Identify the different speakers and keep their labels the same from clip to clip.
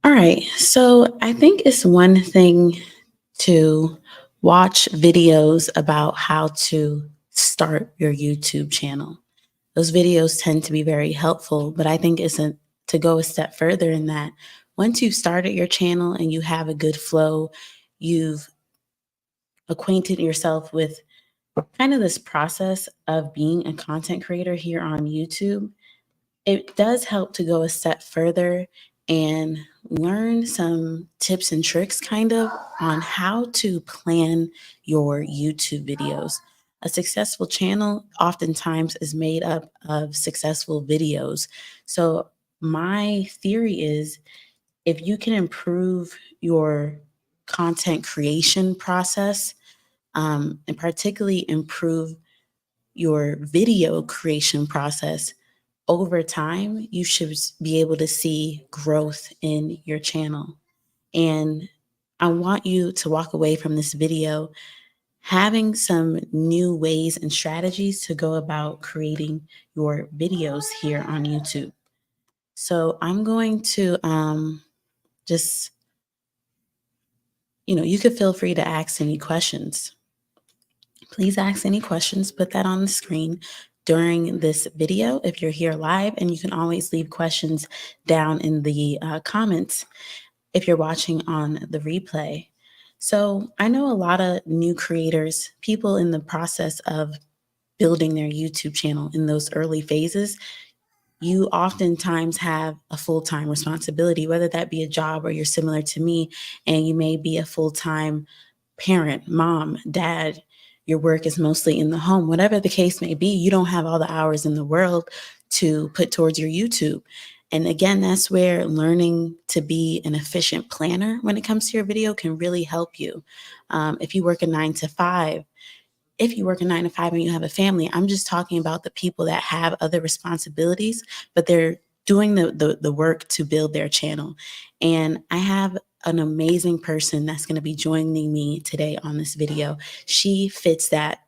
Speaker 1: All right. So I think it's one thing to watch videos about how to start your YouTube channel. Those videos tend to be very helpful, but I think it's to go a step further in that once you've started your channel and you have a good flow, you've acquainted yourself with kind of this process of being a content creator here on YouTube. It does help to go a step further and learn some tips and tricks kind of on how to plan your YouTube videos. A successful channel oftentimes is made up of successful videos. So my theory is if you can improve your content creation process, and particularly improve your video creation process, over time, you should be able to see growth in your channel. And I want you to walk away from this video having some new ways and strategies to go about creating your videos here on YouTube. So I'm going to just, you could feel free to ask any questions. Please ask any questions, put that on the screen during this video if you're here live, and you can always leave questions down in the comments if you're watching on the replay. So I know a lot of new creators, people in the process of building their YouTube channel in those early phases. You oftentimes have a full-time responsibility, whether that be a job or you're similar to me, and you may be a full-time parent, mom, dad, your work is mostly in the home, whatever the case may be, you don't have all the hours in the world to put towards your YouTube. And again, that's where learning to be an efficient planner when it comes to your video can really help you. If you work a 9 to 5, if you work a 9 to 5 and you have a family, I'm just talking about the people that have other responsibilities, but they're doing the work to build their channel. And I have an amazing person that's going to be joining me today on this video. She fits that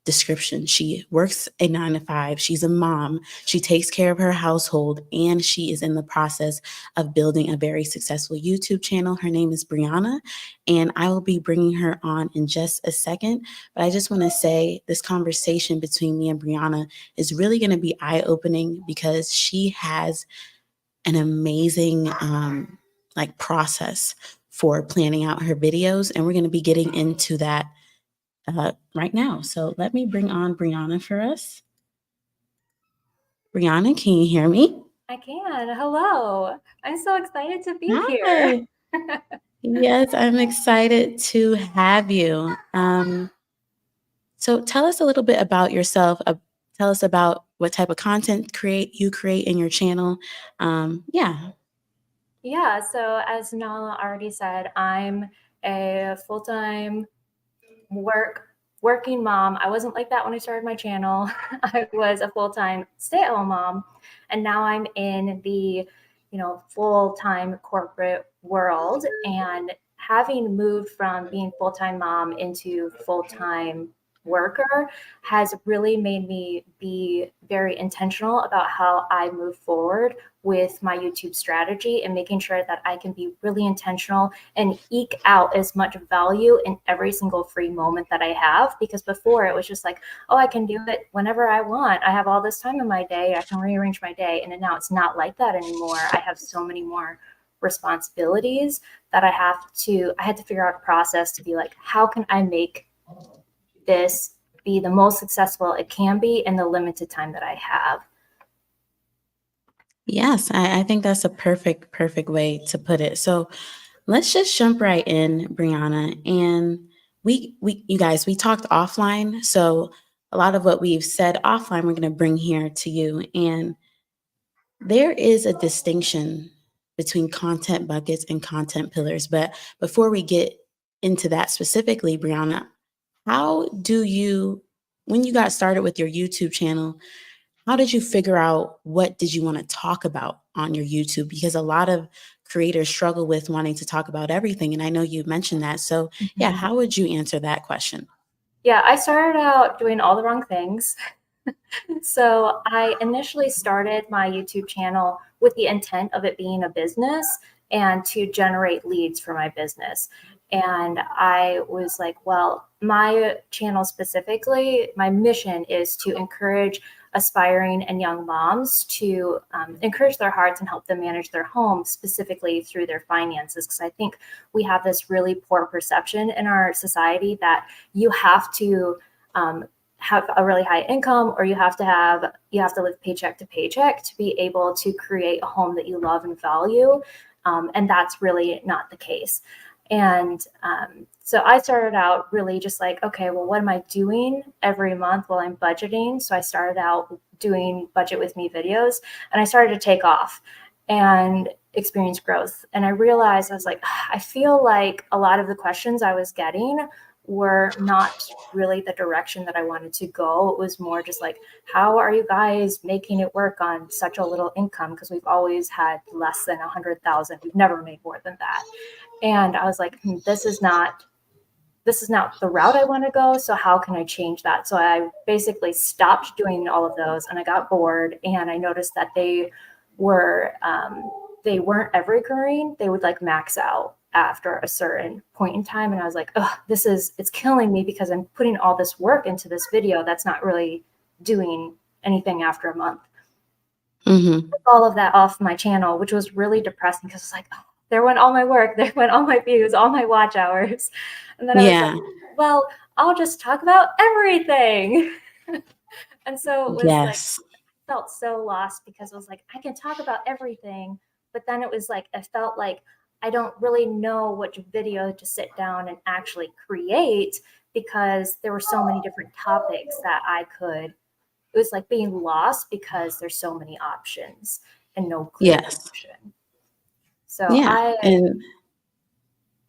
Speaker 1: description. She works a 9 to 5. She's a mom. She takes care of her household, and she is in the process of building a very successful YouTube channel. Her name is Brianna, and I will be bringing her on in just a second. But I just want to say this conversation between me and Brianna is really going to be eye-opening because she has an amazing process for planning out her videos, and we're going to be getting into that right now. So let me bring on Brianna for us. Brianna, can you hear me?
Speaker 2: I can. Hello. I'm so excited to be here.
Speaker 1: Yes, I'm excited to have you. So tell us a little bit about yourself. Tell us about what type of content you create in your channel. Yeah.
Speaker 2: Yeah, so as Nala already said, I'm a full-time working mom. I wasn't like that when I started my channel. I was a full-time stay-at-home mom, and now I'm in the, full-time corporate world. And having moved from being full-time mom into full-time worker has really made me be very intentional about how I move forward with my YouTube strategy and making sure that I can be really intentional and eke out as much value in every single free moment that I have. Because before it was just like, oh, I can do it whenever I want. I have all this time in my day. I can rearrange my day. And then now it's not like that anymore. I have so many more responsibilities that I had to figure out a process to be like, how can I make this be the most successful it can be in the limited time that I have?
Speaker 1: Yes, I think that's a perfect way to put it. So let's just jump right in, Brianna. And you guys, we talked offline. So a lot of what we've said offline, we're going to bring here to you. And there is a distinction between content buckets and content pillars. But before we get into that specifically, Brianna, when you got started with your YouTube channel, how did you figure out what did you want to talk about on your YouTube? Because a lot of creators struggle with wanting to talk about everything. And I know you mentioned that. So yeah, how would you answer that question?
Speaker 2: Yeah, I started out doing all the wrong things. So I initially started my YouTube channel with the intent of it being a business and to generate leads for my business. And I was like, well, my channel specifically, my mission is to encourage aspiring and young moms to encourage their hearts and help them manage their home, specifically through their finances. Because I think we have this really poor perception in our society that you have to have a really high income, or you have to live paycheck to paycheck to be able to create a home that you love and value. And that's really not the case. And so I started out really just like, okay, well, what am I doing every month while I'm budgeting? So I started out doing budget with me videos, and I started to take off and experience growth. And I realized, I was like, I feel like a lot of the questions I was getting were not really the direction that I wanted to go. It was more just like, how are you guys making it work on such a little income? Because we've always had less than 100,000. We've never made more than that. And I was like, this is not the route I want to go. So how can I change that? So I basically stopped doing all of those, and I got bored, and I noticed that they weren't ever recurring. They would like max out after a certain point in time. And I was like, oh, it's killing me because I'm putting all this work into this video that's not really doing anything after a month.
Speaker 1: Mm-hmm.
Speaker 2: All of that off my channel, which was really depressing because it's like, oh, there went all my work, there went all my views, all my watch hours. And then I was like, well, I'll just talk about everything. And so it was like,
Speaker 1: Yes.
Speaker 2: I felt so lost because it was like, I can talk about everything, but then it was like, I felt like I don't really know which video to sit down and actually create because there were so many different topics that it was like being lost because there's so many options and no clear
Speaker 1: Yes.
Speaker 2: direction. So
Speaker 1: Yeah. And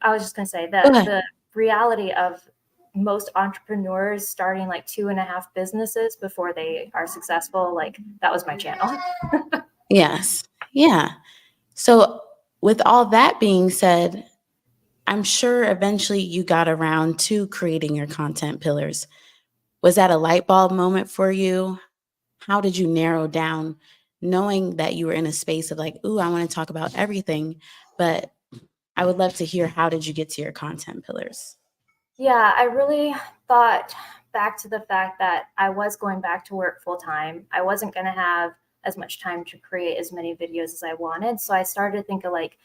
Speaker 2: I was just going to say
Speaker 1: go
Speaker 2: that
Speaker 1: ahead.
Speaker 2: the reality of most entrepreneurs starting like 2.5 businesses before they are successful, like that was my channel.
Speaker 1: Yes. Yeah. So with all that being said, I'm sure eventually you got around to creating your content pillars. Was that a light bulb moment for you? How did you narrow down knowing that you were in a space of like, ooh, I want to talk about everything, but I would love to hear, how did you get to your content pillars?
Speaker 2: Yeah, I really thought back to the fact that I was going back to work full time. I wasn't going to have as much time to create as many videos as I wanted. So I started to think of like,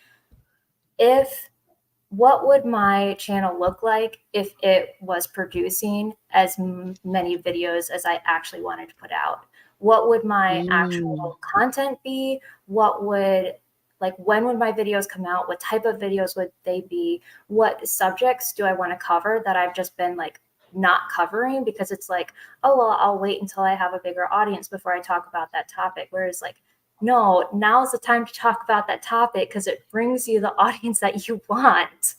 Speaker 2: what would my channel look like if it was producing as many videos as I actually wanted to put out? What would my
Speaker 1: Mm,
Speaker 2: actual content be? When would my videos come out? What type of videos would they be? What subjects do I want to cover that I've just been like not covering because it's like, oh, well, I'll wait until I have a bigger audience before I talk about that topic. Whereas like, no, now's the time to talk about that topic because it brings you the audience that you want.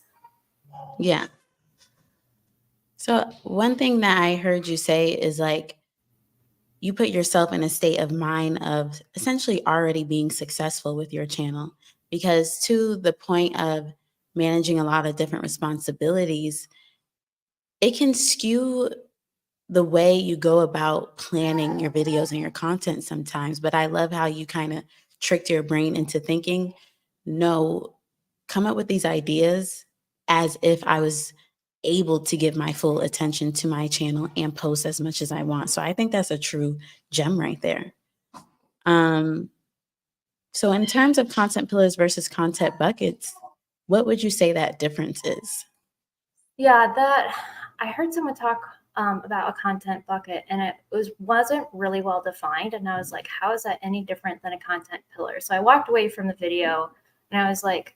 Speaker 1: yeah. So one thing that I heard you say is like, you put yourself in a state of mind of essentially already being successful with your channel, because to the point of managing a lot of different responsibilities, it can skew the way you go about planning your videos and your content sometimes. But I love how you kind of tricked your brain into thinking, no, come up with these ideas as if I was able to give my full attention to my channel and post as much as I want. So I think that's a true gem right there. Um, so in terms of content pillars versus content buckets, what would you say that difference is?
Speaker 2: Yeah, that I heard someone talk about a content bucket, and wasn't really well defined. And I was like, how is that any different than a content pillar? So I walked away from the video, and I was like,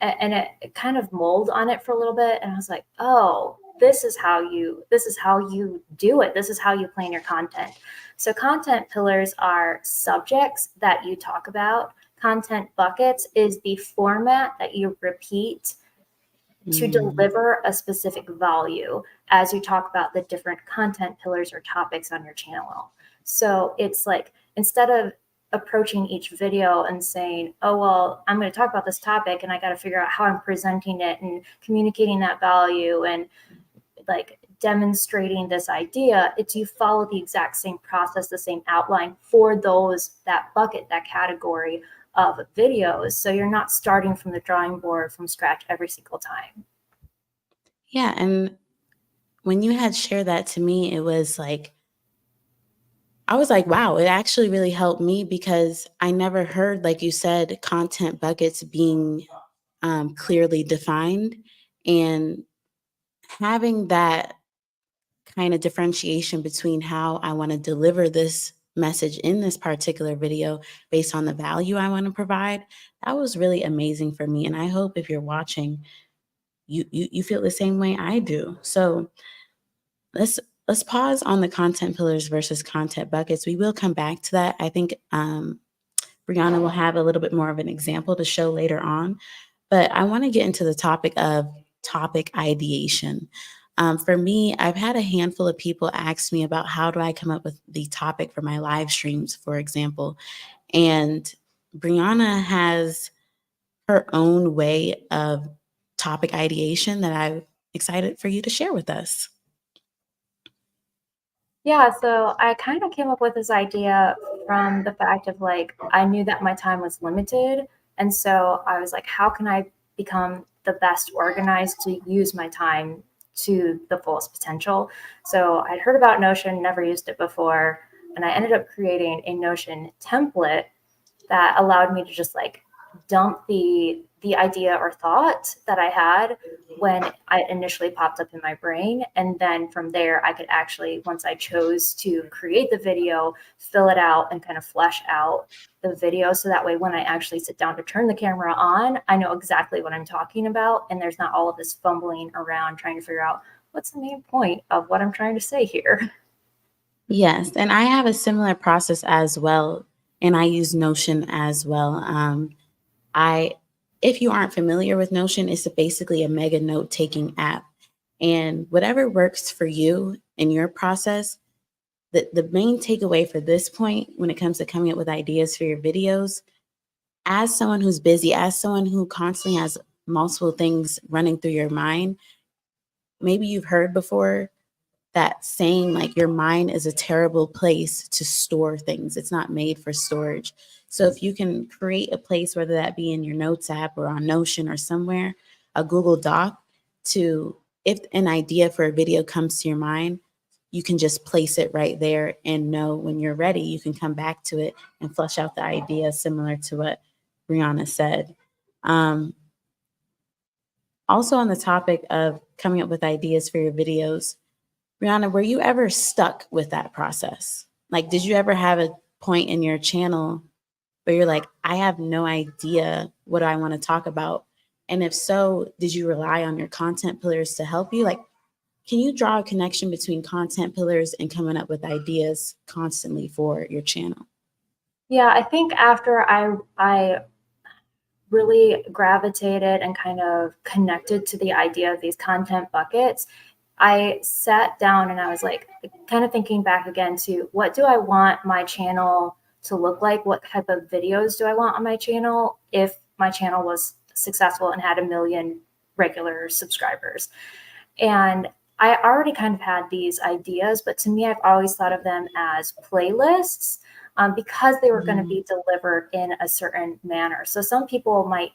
Speaker 2: and it kind of mulled on it for a little bit, and I was like, oh, this is how you do it. This is how you plan your content. So content pillars are subjects that you talk about. Content buckets is the format that you repeat to
Speaker 1: Mm,
Speaker 2: deliver a specific value as you talk about the different content pillars or topics on your channel. So it's like, instead of approaching each video and saying, oh, well, I'm going to talk about this topic and I got to figure out how I'm presenting it and communicating that value and like demonstrating this idea, it's you follow the exact same process, the same outline for that bucket, that category of videos. So you're not starting from the drawing board from scratch every single time.
Speaker 1: Yeah. And when you had shared that to me, it was like, I was like, wow, it actually really helped me because I never heard, like you said, content buckets being clearly defined. And having that kind of differentiation between how I want to deliver this message in this particular video based on the value I want to provide, that was really amazing for me. And I hope if you're watching, you feel the same way I do. So let's let's pause on the content pillars versus content buckets. We will come back to that. I think Brianna will have a little bit more of an example to show later on. But I want to get into the topic of topic ideation. For me, I've had a handful of people ask me about how do I come up with the topic for my live streams, for example. And Brianna has her own way of topic ideation that I'm excited for you to share with us.
Speaker 2: Yeah, so I kind of came up with this idea from the fact of like, I knew that my time was limited. And so I was like, how can I become the best organized to use my time to the fullest potential? So I'd heard about Notion, never used it before. And I ended up creating a Notion template that allowed me to just like dump the idea or thought that I had when I initially popped up in my brain. And then from there, I could actually, once I chose to create the video, fill it out and kind of flesh out the video. So that way, when I actually sit down to turn the camera on, I know exactly what I'm talking about. And there's not all of this fumbling around trying to figure out what's the main point of what I'm trying to say here.
Speaker 1: Yes, and I have a similar process as well, and I use Notion as well. I, if you aren't familiar with Notion, it's basically a mega note taking app, and whatever works for you in your process. The main takeaway for this point, when it comes to coming up with ideas for your videos, as someone who's busy, as someone who constantly has multiple things running through your mind, maybe you've heard before that saying like your mind is a terrible place to store things. It's not made for storage. So if you can create a place, whether that be in your notes app or on Notion or somewhere, a Google Doc, to if an idea for a video comes to your mind, you can just place it right there and know when you're ready, you can come back to it and flesh out the idea similar to what Brianna said. Um, Also on the topic of coming up with ideas for your videos, Brianna, were you ever stuck with that process? Like, did you ever have a point in your channel where you're like, I have no idea what I want to talk about? And if so, did you rely on your content pillars to help you? Like, can you draw a connection between content pillars and coming up with ideas constantly for your channel?
Speaker 2: Yeah, I think after I really gravitated and kind of connected to the idea of these content buckets, I sat down and I was like, kind of thinking back again to what do I want my channel to look like? What type of videos do I want on my channel if my channel was successful and had 1 million regular subscribers? And I already kind of had these ideas, but to me, I've always thought of them as playlists because they were going to be delivered in a certain manner. So some people might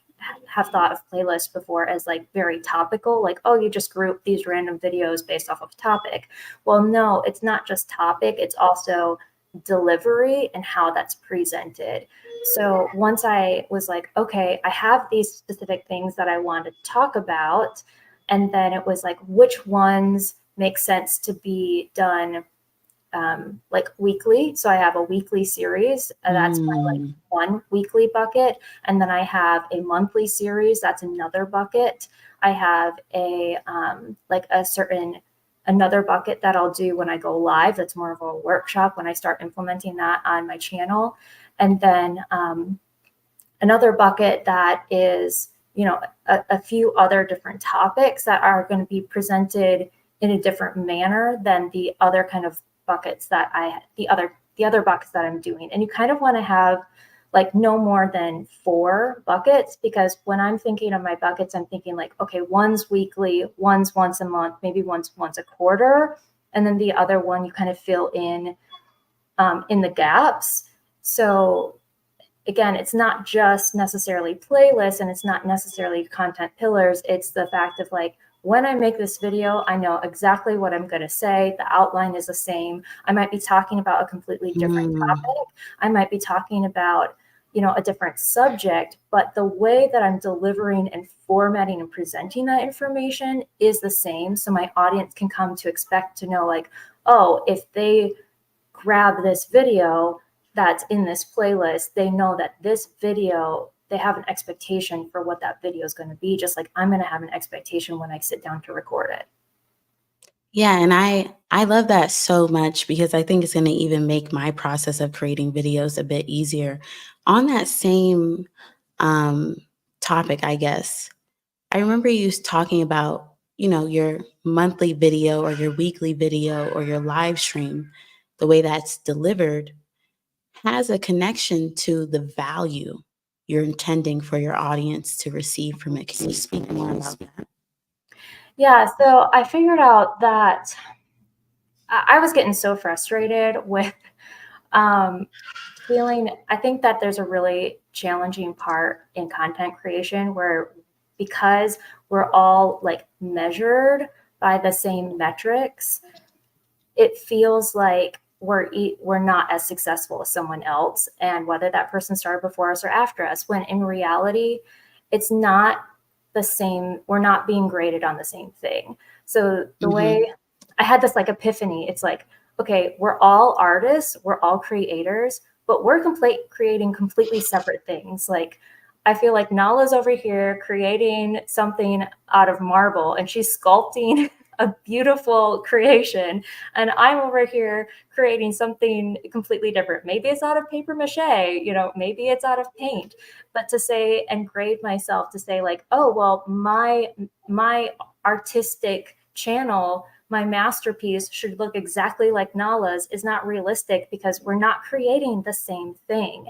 Speaker 2: have thought of playlists before as like very topical, like, oh, you just group these random videos based off of topic. Well, no, it's not just topic, it's also delivery and how that's presented. So once I was like, okay, I have these specific things that I want to talk about. And then it was like, which ones make sense to be done like weekly. So I have a weekly series. That's my like one weekly bucket. And then I have a monthly series. That's another bucket. I have a like a certain another bucket that I'll do when I go live. That's more of a workshop when I start implementing that on my channel. And then another bucket that is, you know, a few other different topics that are going to be presented in a different manner than the other kind of buckets that the other buckets that I'm doing. And you kind of want to have like no more than 4 buckets, because when I'm thinking of my buckets, I'm thinking like, okay, one's weekly, one's once a month, maybe once a quarter, and then the other one you kind of fill in the gaps. So again, it's not just necessarily playlists and it's not necessarily content pillars. It's the fact of like, when I make this video, I know exactly what I'm going to say. The outline is the same. I might be talking about a completely different topic. I might be talking about, you know, a different subject, but the way that I'm delivering and formatting and presenting that information is the same. So my audience can come to expect to know like, oh, if they grab this video that's in this playlist, they know that this video, they have an expectation for what that video is going to be, just like I'm going to have an expectation when I sit down to record it.
Speaker 1: Yeah, and I love that so much because I think it's going to even make my process of creating videos a bit easier. On that same um, topic, I guess, I remember you talking about, you know, your monthly video or your weekly video or your live stream, the way that's delivered has a connection to the value you're intending for your audience to receive from it. Can you speak more about that?
Speaker 2: Yeah, so I figured out that I was getting so frustrated with feeling, I think that there's a really challenging part in content creation where, because we're all like measured by the same metrics, it feels like we're not as successful as someone else, and whether that person started before us or after us, when in reality it's not the same. We're not being graded on the same thing. So the way I had this like epiphany, it's like, okay, we're all artists, we're all creators, but we're creating completely separate things. Like I feel like Nala's over here creating something out of marble and she's sculpting a beautiful creation, and I'm over here creating something completely different. Maybe it's out of paper mache, you know, maybe it's out of paint, but to say and grade myself to say like, oh, well, my artistic channel, my masterpiece should look exactly like Nala's is not realistic because we're not creating the same thing.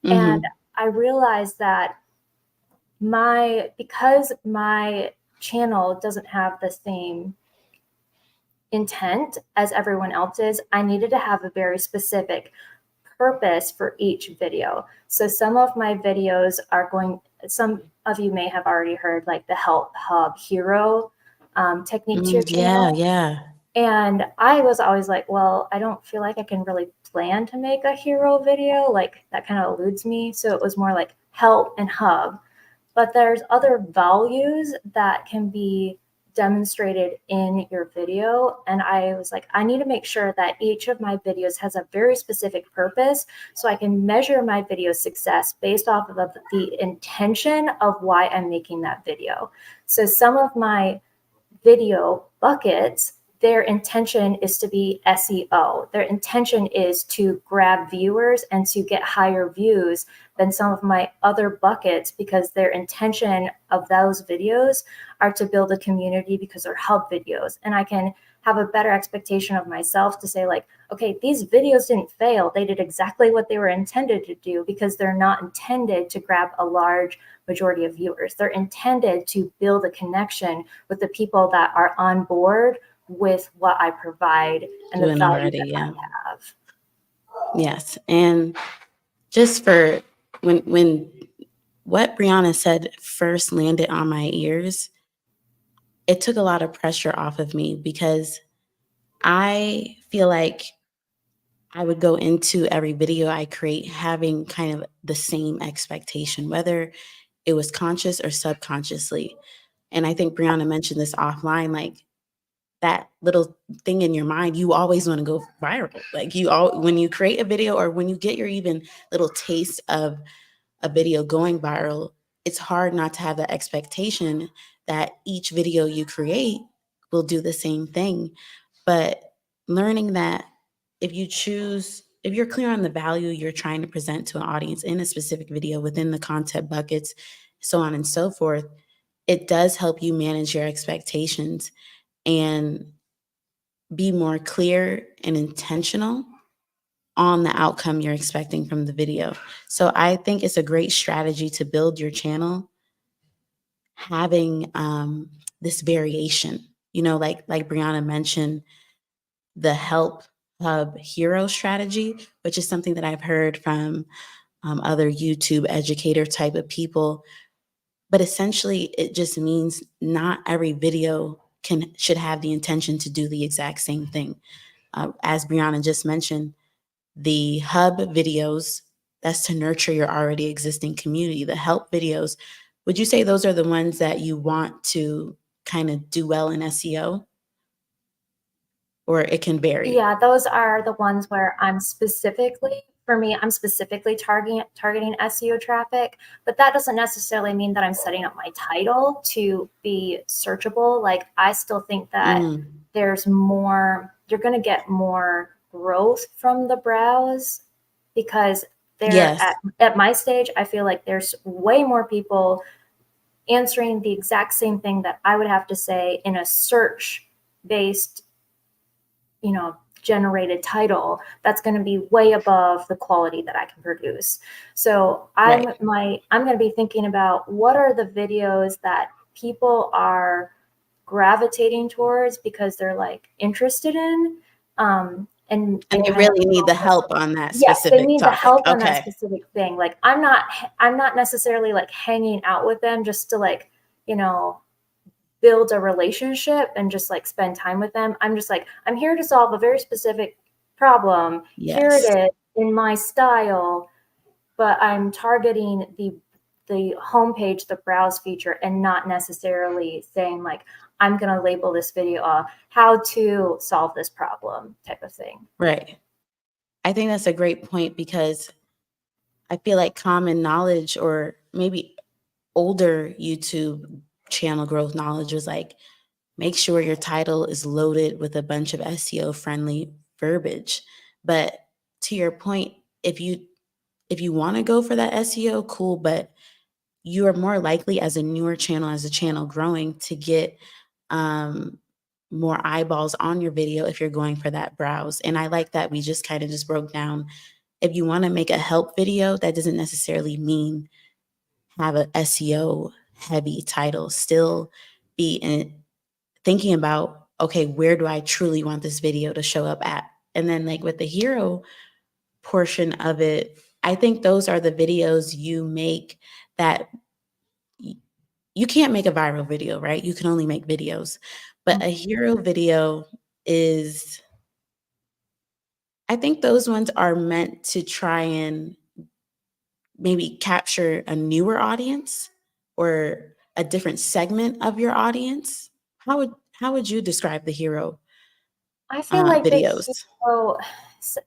Speaker 2: And I realized that because my channel doesn't have the same intent as everyone else's, I needed to have a very specific purpose for each video. So some of my videos are some of you may have already heard like the Help Hub Hero technique to your channel.
Speaker 1: Yeah.
Speaker 2: And I was always like, well, I don't feel like I can really plan to make a hero video. Like that kind of eludes me. So it was more like help and hub. But there's other values that can be demonstrated in your video. And I was like, I need to make sure that each of my videos has a very specific purpose so I can measure my video success based off of the intention of why I'm making that video. So some of my video buckets, their intention is to be SEO. Their intention is to grab viewers and to get higher views than some of my other buckets, because their intention of those videos are to build a community because they're hub videos. And I can have a better expectation of myself to say like, okay, these videos didn't fail. They did exactly what they were intended to do because they're not intended to grab a large majority of viewers. They're intended to build a connection with the people that are on board with what I provide and the value that I have.
Speaker 1: Yes. And just for when what Brianna said first landed on my ears, it took a lot of pressure off of me because I feel like I would go into every video I create having kind of the same expectation, whether it was conscious or subconsciously. And I think Brianna mentioned this offline, like that little thing in your mind, you always want to go viral. Like when you create a video or when you get your even little taste of a video going viral, it's hard not to have the expectation that each video you create will do the same thing. But learning that if you're clear on the value you're trying to present to an audience in a specific video within the content buckets, so on and so forth, it does help you manage your expectations and be more clear and intentional on the outcome you're expecting from the video. So I think it's a great strategy to build your channel, having this variation. Like Brianna mentioned, the Help Hub Hero strategy, which is something that I've heard from other YouTube educator type of people. But essentially, it just means not every video should have the intention to do the exact same thing. As Brianna just mentioned, the hub videos, that's to nurture your already existing community. The help videos, would you say those are the ones that you want to kind of do well in SEO? Or it can vary?
Speaker 2: Yeah, those are the ones where I'm specifically targeting SEO traffic, but that doesn't necessarily mean that I'm setting up my title to be searchable. Like, I still think that there's more, you're going to get more growth from the browse, because
Speaker 1: Yes.
Speaker 2: at my stage, I feel like there's way more people answering the exact same thing that I would have to say in a search based, generated title that's going to be way above the quality that I can produce. So I'm going to be thinking about what are the videos that people are gravitating towards because they're like interested in, and
Speaker 1: they really need the help on that specific
Speaker 2: they need
Speaker 1: topic.
Speaker 2: the help on that specific thing. Like, I'm not necessarily like hanging out with them just to like, build a relationship and just like spend time with them. I'm just like, I'm here to solve a very specific problem.
Speaker 1: Yes.
Speaker 2: Here it is in my style, but I'm targeting the homepage, the browse feature, and not necessarily saying like, I'm going to label this video how to solve this problem type of thing.
Speaker 1: Right. I think that's a great point, because I feel like common knowledge, or maybe older YouTube channel growth knowledge, was like, make sure your title is loaded with a bunch of SEO friendly verbiage. But to your point, if you want to go for that SEO, cool, but you are more likely as a newer channel, as a channel growing, to get more eyeballs on your video if you're going for that browse. And I like that we just kind of just broke down, if you want to make a help video, that doesn't necessarily mean have a SEO heavy title. Still be thinking about, okay, where do I truly want this video to show up at? And then like with the hero portion of it, I think those are the videos you make that you can't make a viral video, right? You can only make videos. But a hero video is, I think those ones are meant to try and maybe capture a newer audience or a different segment of your audience. How would you describe the hero
Speaker 2: I feel like
Speaker 1: videos?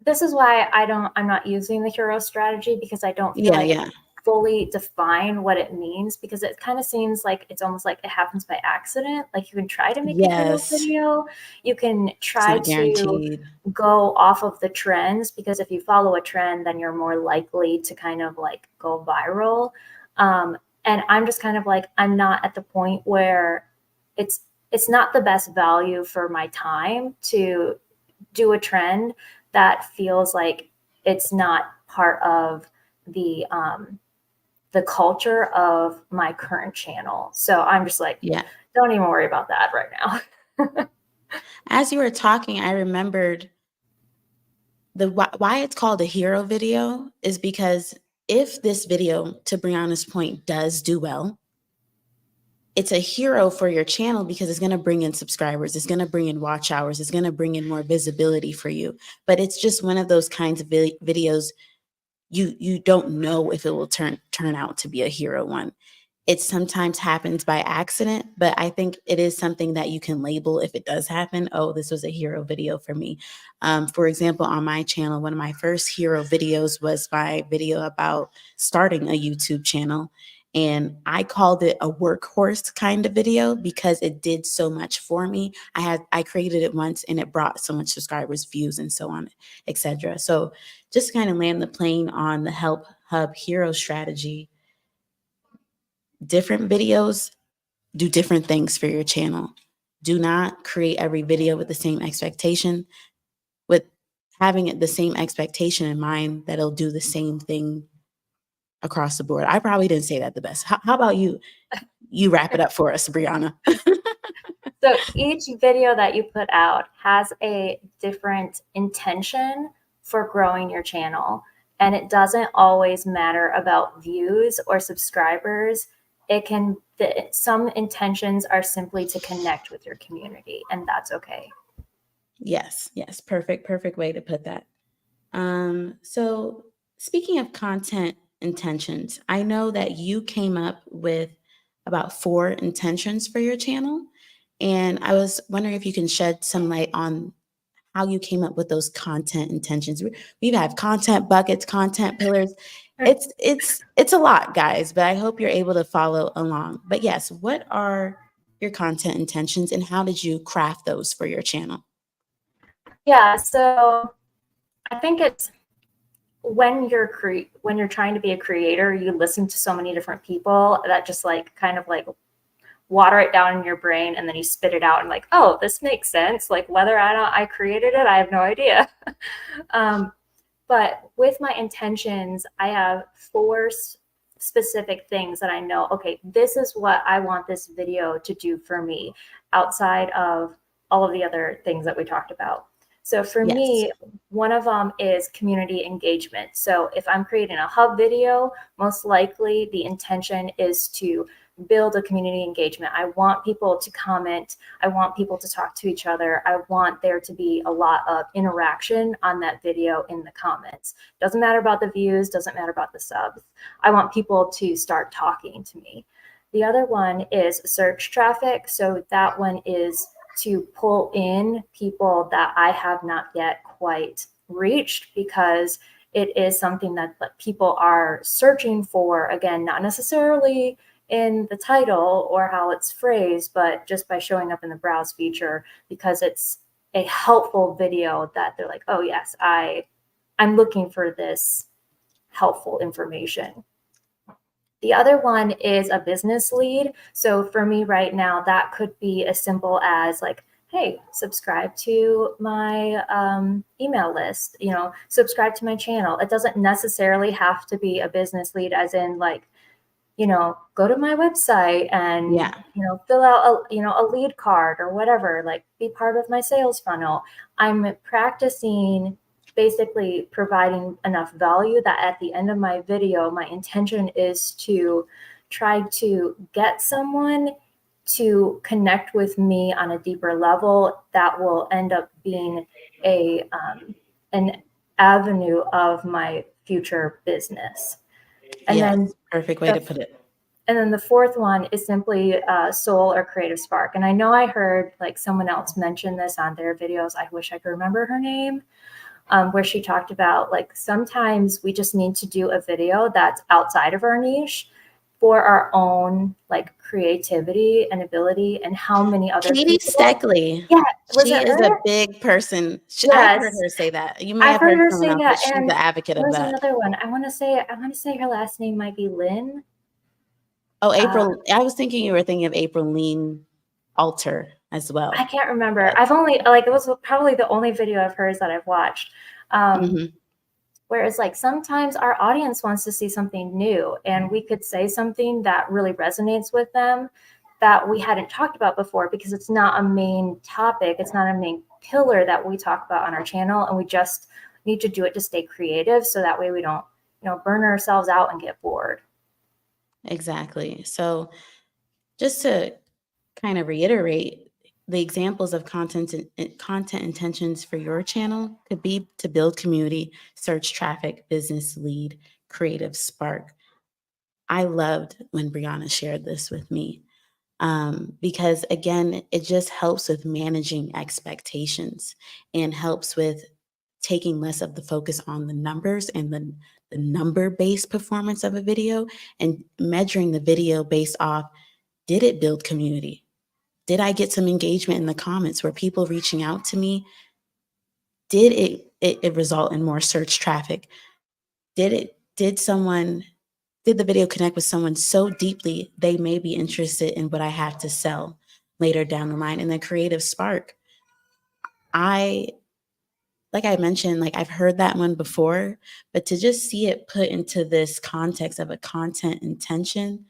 Speaker 2: This is why I'm not using the hero strategy, because I don't feel like fully define what it means, because it kind of seems like it's almost like it happens by accident. Like, you can try to make a hero video, you can try to go off of the trends, because if you follow a trend, then you're more likely to kind of like go viral. And I'm just kind of like, I'm not at the point where it's not the best value for my time to do a trend that feels like it's not part of the culture of my current channel. So I'm just like, don't even worry about that right now.
Speaker 1: As you were talking, I remembered why it's called a hero video is because if this video, to Brianna's point, does do well, it's a hero for your channel because it's going to bring in subscribers. It's going to bring in watch hours. It's going to bring in more visibility for you. But it's just one of those kinds of videos you don't know if it will turn out to be a hero one. It sometimes happens by accident, but I think it is something that you can label if it does happen. Oh, this was a hero video for me. For example, on my channel, one of my first hero videos was my video about starting a YouTube channel. And I called it a workhorse kind of video because it did so much for me. I created it once and it brought so much subscribers, views, and so on, etc. So just kind of land the plane on the Help Hub hero strategy. Different videos do different things for your channel. Do not create every video with the same expectation. having the same expectation in mind that it'll do the same thing across the board. I probably didn't say that the best. How about you? You wrap it up for us, Brianna.
Speaker 2: So each video that you put out has a different intention for growing your channel. And it doesn't always matter about views or subscribers. Some intentions are simply to connect with your community, and that's okay.
Speaker 1: Yes. Perfect way to put that. So speaking of content intentions, I know that you came up with about 4 intentions for your channel. And I was wondering if you can shed some light on how you came up with those content intentions. We've had content buckets, content pillars. It's a lot, guys, but I hope you're able to follow along. But yes, what are your content intentions and how did you craft those for your channel?
Speaker 2: Yeah, so I think it's when you're trying to be a creator, you listen to so many different people that just kind of water it down in your brain, and then you spit it out and like, oh, this makes sense. Like whether or not I created it, I have no idea. But with my intentions, I have 4 specific things that I know, okay, this is what I want this video to do for me outside of all of the other things that we talked about. So for me, one of them is community engagement. So if I'm creating a hub video, most likely the intention is to build a community engagement. I want people to comment. I want people to talk to each other. I want there to be a lot of interaction on that video in the comments. Doesn't matter about the views, doesn't matter about the subs. I want people to start talking to me. The other one is search traffic. So that one is to pull in people that I have not yet quite reached, because it is something that people are searching for. Again, not necessarily in the title or how it's phrased, but just by showing up in the browse feature, because it's a helpful video that they're like, oh yes, I'm looking for this helpful information. The other one is a business lead. So for me right now, that could be as simple as like, hey, subscribe to my email list, subscribe to my channel. It doesn't necessarily have to be a business lead as in like, go to my website and, fill out a lead card or whatever, like be part of my sales funnel. I'm practicing basically providing enough value that at the end of my video, my intention is to try to get someone to connect with me on a deeper level that will end up being an avenue of my future business. And then
Speaker 1: perfect way to put it.
Speaker 2: And then the 4th one is simply soul or creative spark. And I know I heard like someone else mention this on their videos. I wish I could remember her name, where she talked about like sometimes we just need to do a video that's outside of our niche for our own like creativity and ability, and how many other
Speaker 1: Katie
Speaker 2: people.
Speaker 1: Steckley.
Speaker 2: Yeah,
Speaker 1: she is a big person.
Speaker 2: Yes.
Speaker 1: I've heard her say that. You may have heard her say that, but she's the advocate of that.
Speaker 2: Another one. I want to say her last name might be Lynn.
Speaker 1: Oh, April. I was thinking you were thinking of April Lean Alter as well.
Speaker 2: I can't remember. I've only it was probably the only video of hers that I've watched. Whereas like sometimes our audience wants to see something new, and we could say something that really resonates with them that we hadn't talked about before, because it's not a main topic. It's not a main pillar that we talk about on our channel, and we just need to do it to stay creative. So that way we don't, burn ourselves out and get bored.
Speaker 1: Exactly. So just to kind of reiterate, the examples of content intentions for your channel could be to build community, search traffic, business lead, creative spark. I loved when Brianna shared this with me because, again, it just helps with managing expectations and helps with taking less of the focus on the numbers and the number-based performance of a video, and measuring the video based off, did it build community? Did I get some engagement in the comments? Were people reaching out to me? Did it result in more search traffic? Did the video connect with someone so deeply they may be interested in what I have to sell later down the line? And the creative spark. I like I mentioned, like I've heard that one before, but to just see it put into this context of a content intention,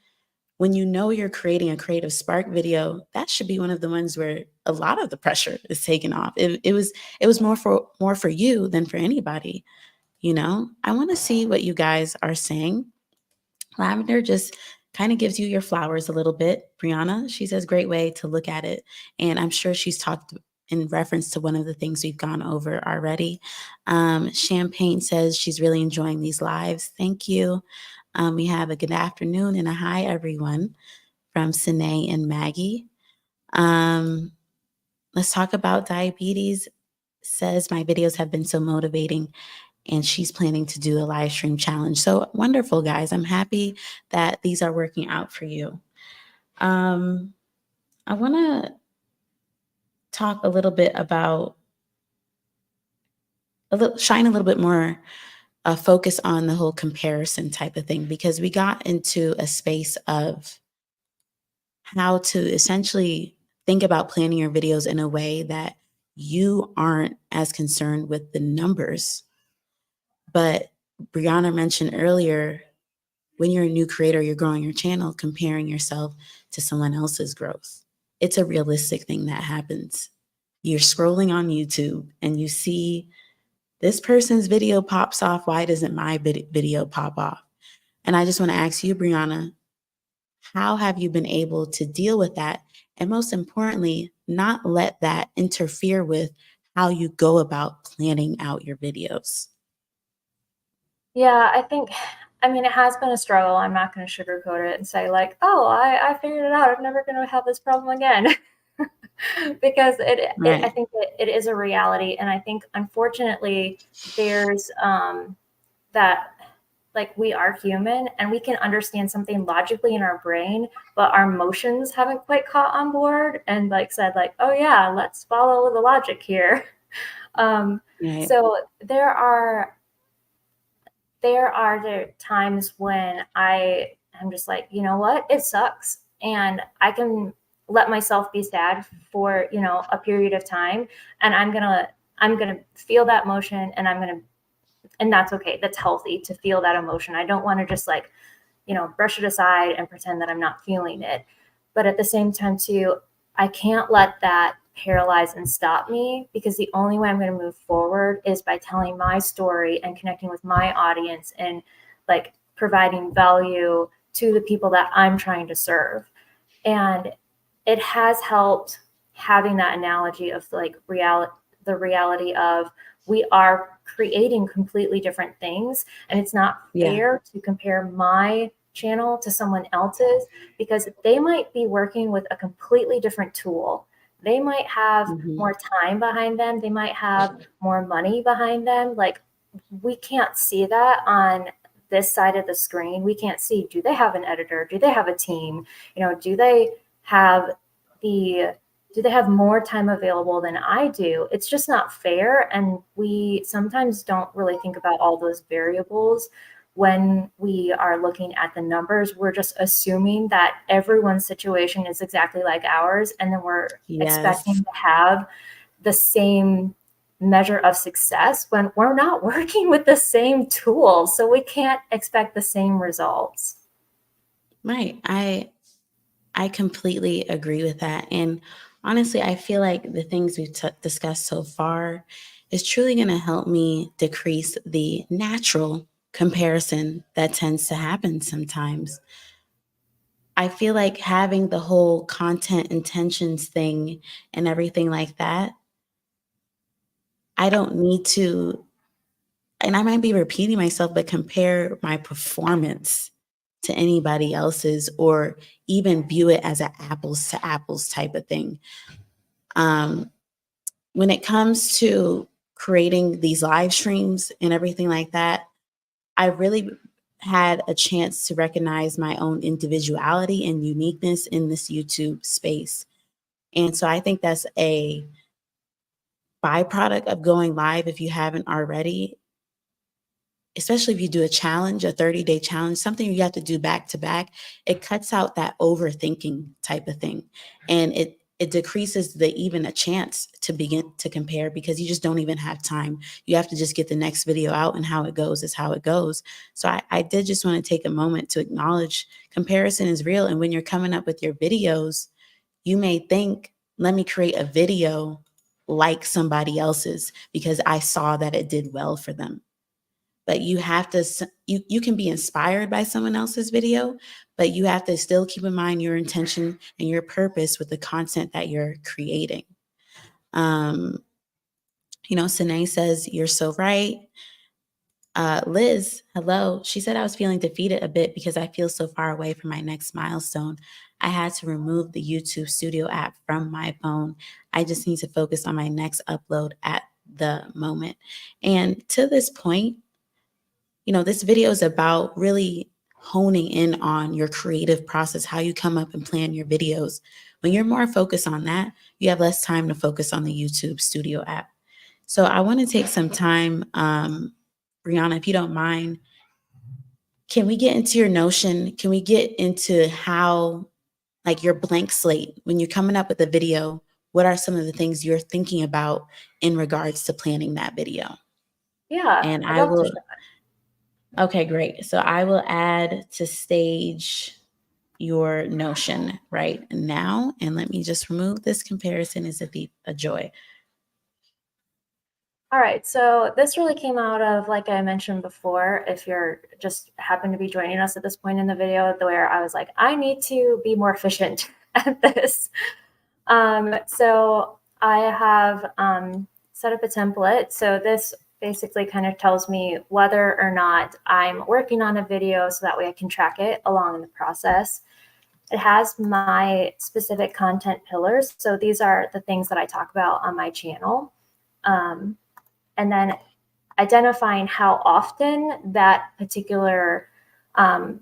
Speaker 1: when you know you're creating a creative spark video, that should be one of the ones where a lot of the pressure is taken off. It was more for you than for anybody. I want to see what you guys are saying. Lavender just kind of gives you your flowers a little bit. Brianna, she says, great way to look at it. And I'm sure she's talked in reference to one of the things we've gone over already. Champagne says she's really enjoying these lives. Thank you. We have a good afternoon and a hi, everyone, from Sine and Maggie. Let's talk about diabetes. Says my videos have been so motivating, and she's planning to do a live stream challenge. So wonderful, guys. I'm happy that these are working out for you. I want to talk a little bit about, shine a little bit more focus on the whole comparison type of thing, because we got into a space of how to essentially think about planning your videos in a way that you aren't as concerned with the numbers. But Brianna mentioned earlier, when you're a new creator, you're growing your channel, comparing yourself to someone else's growth. It's a realistic thing that happens. You're scrolling on YouTube and you see this person's video pops off. Why doesn't my video pop off? And I just want to ask you, Brianna, how have you been able to deal with that? And most importantly, not let that interfere with how you go about planning out your videos.
Speaker 2: Yeah, it has been a struggle. I'm not going to sugarcoat it and say like, oh, I figured it out. I'm never going to have this problem again. Because
Speaker 1: Right.
Speaker 2: I think it is a reality. And I think, unfortunately, there's that, like, we are human and we can understand something logically in our brain, but our emotions haven't quite caught on board and like said like, oh yeah, let's follow the logic here.
Speaker 1: Right.
Speaker 2: So there are the times when I am just like, you know what, it sucks. And I can let myself be sad for, a period of time. And I'm gonna feel that emotion, and that's okay. That's healthy to feel that emotion. I don't want to just like, brush it aside and pretend that I'm not feeling it. But at the same time too, I can't let that paralyze and stop me, because the only way I'm going to move forward is by telling my story and connecting with my audience and like providing value to the people that I'm trying to serve. And it has helped having that analogy of like the reality of we are creating completely different things, and it's not fair to compare my channel to someone else's, because they might be working with a completely different tool. They might have more time behind them. They might have more money behind them. Like, we can't see that on this side of the screen. We can't see, do they have an editor? Do they have a team? Do they have more time available than I do? It's just not fair. And we sometimes don't really think about all those variables when we are looking at the numbers. We're just assuming that everyone's situation is exactly like ours. And then we're expecting to have the same measure of success when we're not working with the same tools. So we can't expect the same results.
Speaker 1: Right. I completely agree with that. And honestly, I feel like the things we've discussed so far is truly going to help me decrease the natural comparison that tends to happen sometimes. I feel like having the whole content intentions thing and everything like that, I don't need to, and I might be repeating myself, but compare my performance to anybody else's, or even view it as an apples to apples type of thing. When it comes to creating these live streams and everything like that, I really had a chance to recognize my own individuality and uniqueness in this YouTube space. And so I think that's a byproduct of going live, if you haven't already, especially if you do a challenge, a 30-day challenge, something you have to do back to back. It cuts out that overthinking type of thing. And it decreases the even a chance to begin to compare, because you just don't even have time. You have to just get the next video out, and how it goes is how it goes. So I did just want to take a moment to acknowledge comparison is real. And when you're coming up with your videos, you may think, let me create a video like somebody else's because I saw that it did well for them. But you have to, you can be inspired by someone else's video, but you have to still keep in mind your intention and your purpose with the content that you're creating. Sine says, you're so right. Liz, hello. She said, I was feeling defeated a bit because I feel so far away from my next milestone. I had to remove the YouTube Studio app from my phone. I just need to focus on my next upload at the moment. And to this point, this video is about really honing in on your creative process, how you come up and plan your videos. When you're more focused on that, you have less time to focus on the YouTube Studio app. So I want to take some time, Brianna, if you don't mind, can we get into your Notion? Can we get into how, like, your blank slate, when you're coming up with a video, what are some of the things you're thinking about in regards to planning that video?
Speaker 2: Yeah,
Speaker 1: And
Speaker 2: I'd
Speaker 1: I
Speaker 2: love to
Speaker 1: will,
Speaker 2: share.
Speaker 1: okay, great. So I will add to stage your Notion right now. And let me just remove this comparison is a joy.
Speaker 2: All right, so this really came out of, like I mentioned before, if you're just happen to be joining us at this point in the video, where I was like, I need to be more efficient at this. So I have set up a template. So this basically kind of tells me whether or not I'm working on a video, so that way I can track it along in the process. It has my specific content pillars. So these are the things that I talk about on my channel. And then identifying how often that particular type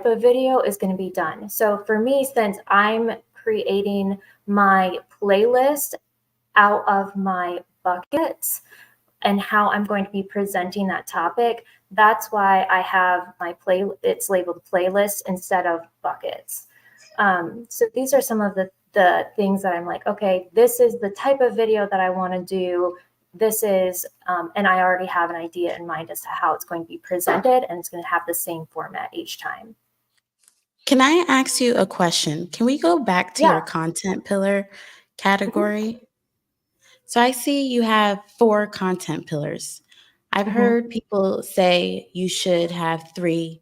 Speaker 2: of video is going to be done. So for me, since I'm creating my playlist out of my buckets and how I'm going to be presenting that topic, that's why I have my it's labeled playlist instead of buckets. So these are some of the things that I'm like, okay, this is the type of video that I want to do. This is, and I already have an idea in mind as to how it's going to be presented, and it's going to have the same format each time.
Speaker 1: Can I ask you a question? Can we go back to your content pillar category? Mm-hmm. So I see you have 4 content pillars. I've heard people say you should have 3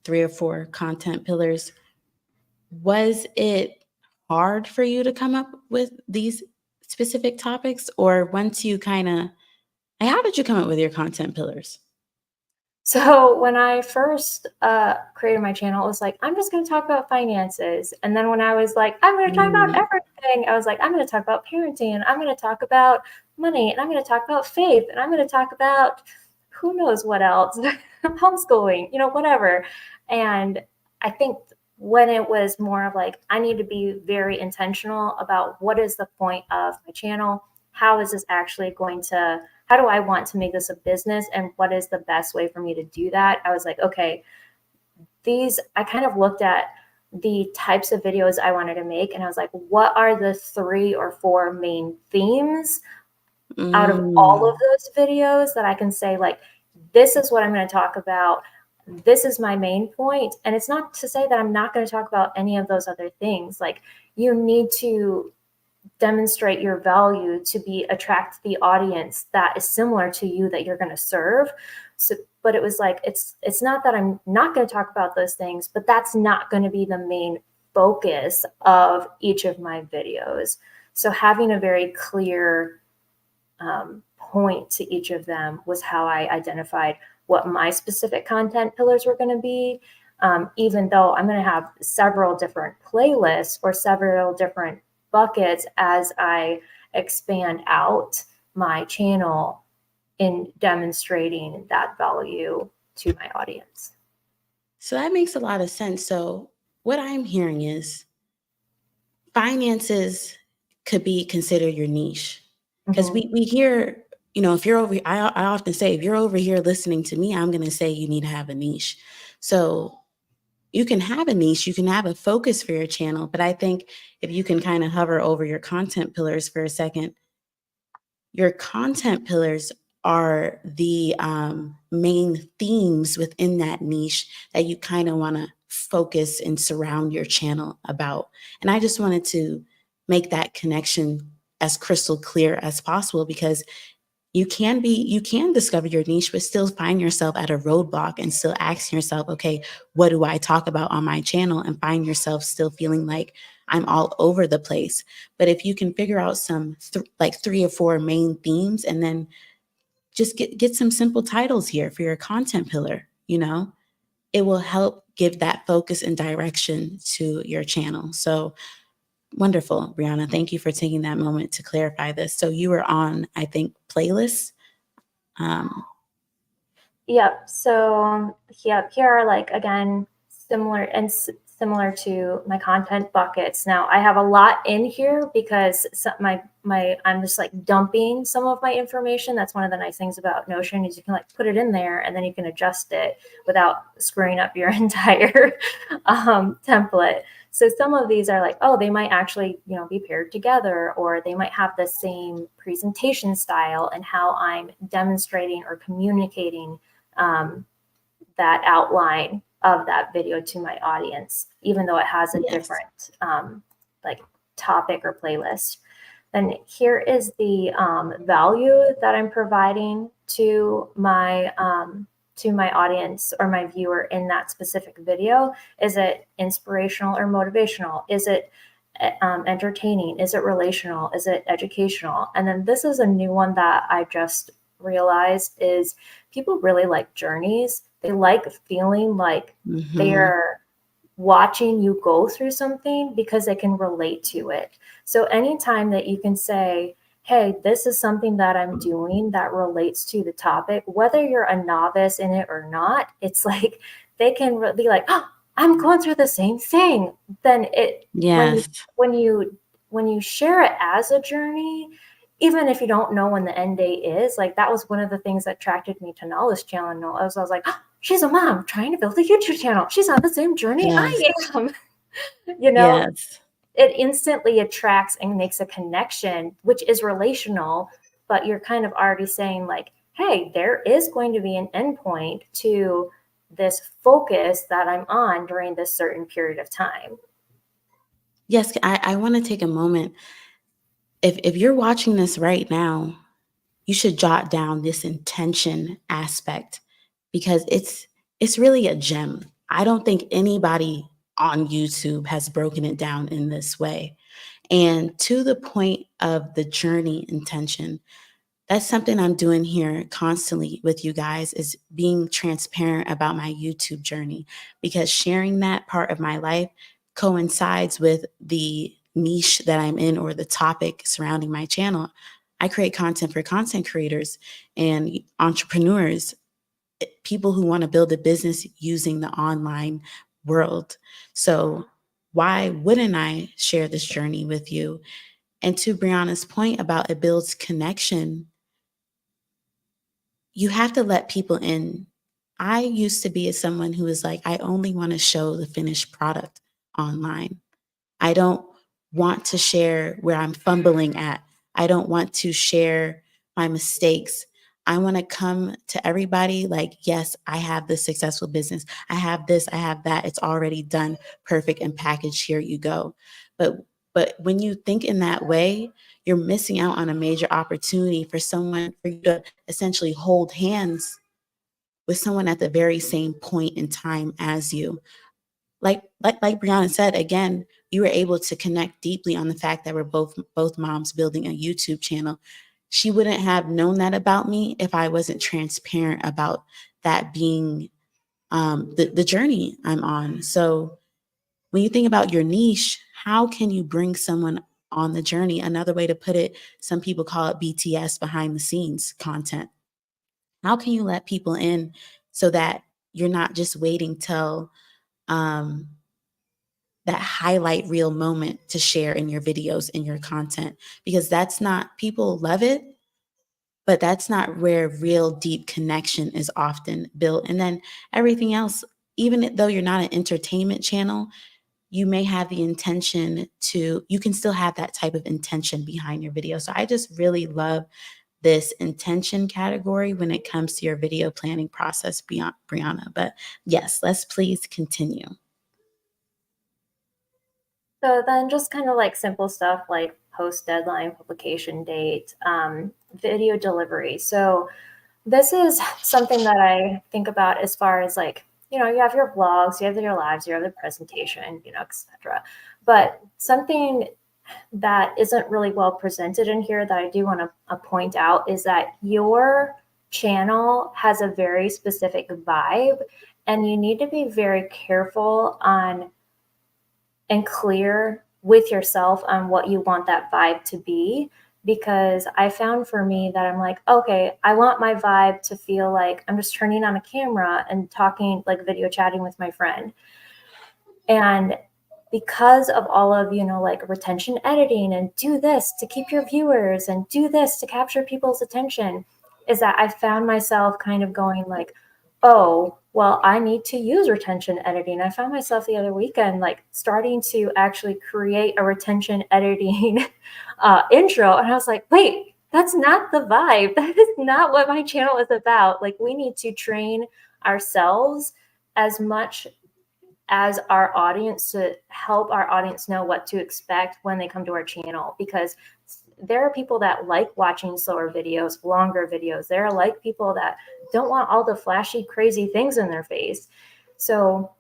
Speaker 1: or 4 content pillars. Was it hard for you to come up with these specific topics? Or once you how did you come up with your content pillars?
Speaker 2: So when I first created my channel, it was like, I'm just going to talk about finances. And then when I was like, I'm going to talk about everything, I was like, I'm going to talk about parenting, and I'm going to talk about money, and I'm going to talk about faith, and I'm going to talk about who knows what else, homeschooling, whatever. And I think when it was more of like, I need to be very intentional about what is the point of my channel? How is this actually going to, how do I want to make this a business, and what is the best way for me to do that? I was like, okay, I kind of looked at the types of videos I wanted to make, and I was like, what are the 3 or 4 main themes out of all of those videos that I can say, like, this is what I'm going to talk about. This is my main point. And it's not to say that I'm not going to talk about any of those other things. Like, you need to demonstrate your value to attract the audience that is similar to you that you're going to serve. So, but it was like, it's not that I'm not going to talk about those things, but that's not going to be the main focus of each of my videos. So having a very clear point to each of them was how I identified what my specific content pillars were going to be. Even though I'm going to have several different playlists or several different buckets as I expand out my channel in demonstrating that value to my audience.
Speaker 1: So that makes a lot of sense. So what I'm hearing is finances could be considered your niche, because we hear, if you're over, I often say, if you're over here listening to me, I'm going to say you need to have a niche. So you can have a niche, you can have a focus for your channel, but I think if you can kind of hover over your content pillars for a second, your content pillars are the main themes within that niche that you kind of want to focus and surround your channel about. And I just wanted to make that connection as crystal clear as possible, because you can discover your niche, but still find yourself at a roadblock and still asking yourself, okay, what do I talk about on my channel? And find yourself still feeling like I'm all over the place. But if you can figure out some like 3 or 4 main themes, and then just get some simple titles here for your content pillar, it will help give that focus and direction to your channel. So wonderful, Brianna. Thank you for taking that moment to clarify this. So you were on, I think, playlists.
Speaker 2: Yep. So here are, like, again, similar to my content buckets. Now I have a lot in here because I'm just like dumping some of my information. That's one of the nice things about Notion, is you can like put it in there and then you can adjust it without screwing up your entire template. So some of these are like, oh, they might actually, be paired together, or they might have the same presentation style and how I'm demonstrating or communicating that outline of that video to my audience, even though it has a different like topic or playlist. Then here is the value that I'm providing to my audience or my viewer in that specific video. Is it inspirational or motivational? Is it entertaining? Is it relational? Is it educational? And then this is a new one that I just realized is people really like journeys. They like feeling like they're watching you go through something because they can relate to it. So anytime that you can say, hey, this is something that I'm doing that relates to the topic, whether you're a novice in it or not, it's like they can be like, oh, I'm going through the same thing. Then when you share it as a journey, even if you don't know when the end date is, like that was one of the things that attracted me to Nala's channel. I was like, oh, she's a mom trying to build a YouTube channel. She's on the same journey I am. It instantly attracts and makes a connection, which is relational, but you're kind of already saying like, hey, there is going to be an endpoint to this focus that I'm on during this certain period of time.
Speaker 1: Yes, I want to take a moment. If you're watching this right now, you should jot down this intention aspect, because it's really a gem. I don't think anybody on YouTube has broken it down in this way. And to the point of the journey intention, that's something I'm doing here constantly with you guys, is being transparent about my YouTube journey, because sharing that part of my life coincides with the niche that I'm in or the topic surrounding my channel. I create content for content creators and entrepreneurs, people who want to build a business using the online world. So why wouldn't I share this journey with you? And to Brianna's point about it builds connection, you have to let people in. I used to be someone who was like, I only want to show the finished product online. I don't want to share where I'm fumbling at. I don't want to share my mistakes. I want to come to everybody like, yes, I have this successful business. I have this, I have that. It's already done, perfect and packaged. Here you go. But when you think in that way, you're missing out on a major opportunity for you to essentially hold hands with someone at the very same point in time as you. Like Brianna said, again, you were able to connect deeply on the fact that we're both moms building a YouTube channel. She wouldn't have known that about me if I wasn't transparent about that being the journey I'm on. So when you think about your niche, how can you bring someone on the journey? Another way to put it, some people call it BTS, behind the scenes content. How can you let people in so that you're not just waiting till that highlight reel moment to share in your videos, in your content? Because people love it, but that's not where real deep connection is often built. And then everything else even though you're not an entertainment channel, you may have the intention to, you can still have that type of intention behind your video. So I just really love this intention category when it comes to your video planning process, beyond Brianna. But yes, let's please continue.
Speaker 2: So then just kind of like simple stuff like post deadline, publication date, video delivery. So this is something that I think about as far as like, you know, you have your vlogs, you have your lives, you have the presentation, you know, etc. But something that isn't really well presented in here that I do want to point out is that your channel has a very specific vibe, and you need to be very careful on and clear with yourself on what you want that vibe to be. Because I found for me that I'm like, okay, I want my vibe to feel like I'm just turning on a camera and talking, like video chatting with my friend. And because of all of, you know, like retention editing and do this to keep your viewers and do this to capture people's attention, is that I found myself kind of going like, oh, well, I need to use retention editing. I found myself the other weekend like starting to actually create a retention editing intro. And I was like, wait, that's not the vibe. That is not what my channel is about. Like, we need to train ourselves as much as our audience to help our audience know what to expect when they come to our channel, because there are people that like watching slower videos, longer videos. There are like people that don't want all the flashy, crazy things in their face. So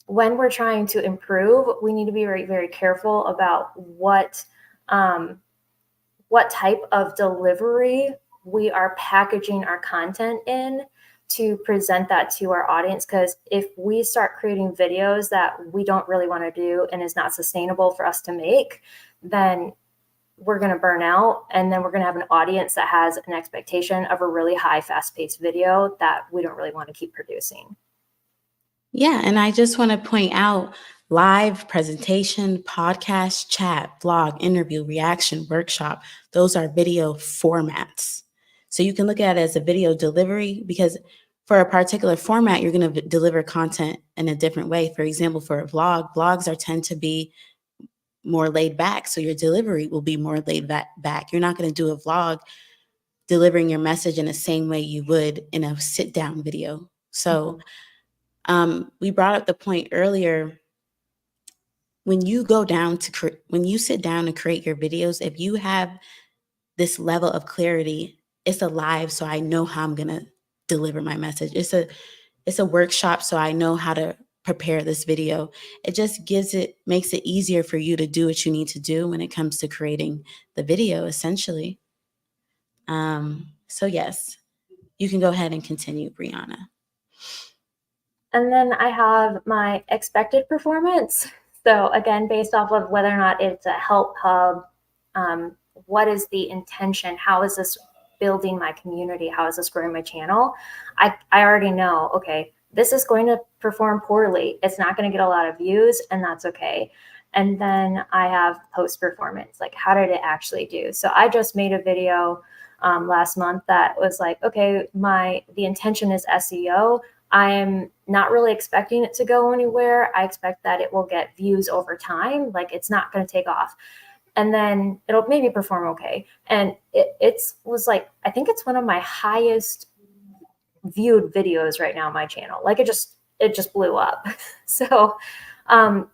Speaker 2: when we're trying to improve, we need to be very, very careful about what type of delivery we are packaging our content in to present that to our audience. Because if we start creating videos that we don't really want to do and is not sustainable for us to make, then we're going to burn out. And then we're going to have an audience that has an expectation of a really high, fast-paced video that we don't really want to keep producing.
Speaker 1: Yeah, and I just want to point out live, presentation, podcast, chat, vlog, interview, reaction, workshop. Those are video formats. So you can look at it as a video delivery, because for a particular format, you're going to deliver content in a different way. For example, for a vlog, vlogs tend to be more laid back. So your delivery will be more laid back. You're not going to do a vlog delivering your message in the same way you would in a sit down video. So we brought up the point earlier, when you when you sit down and create your videos, if you have this level of clarity, it's a live, so I know how I'm going to deliver my message. It's a workshop, so I know how to prepare this video. It just makes it easier for you to do what you need to do when it comes to creating the video, essentially. So yes, you can go ahead and continue, Brianna.
Speaker 2: And then I have my expected performance. So again, based off of whether or not it's a help hub, what is the intention? How is this building my community? How is this growing my channel? I already know, okay, this is going to perform poorly. It's not going to get a lot of views, and that's okay. And then I have post performance, like how did it actually do? So I just made a video last month that was like, okay, the intention is SEO. I am not really expecting it to go anywhere. I expect that it will get views over time. Like, it's not going to take off. And then it'll maybe perform okay. And it was like, I think it's one of my highest viewed videos right now on my channel. Like, it just blew up. So this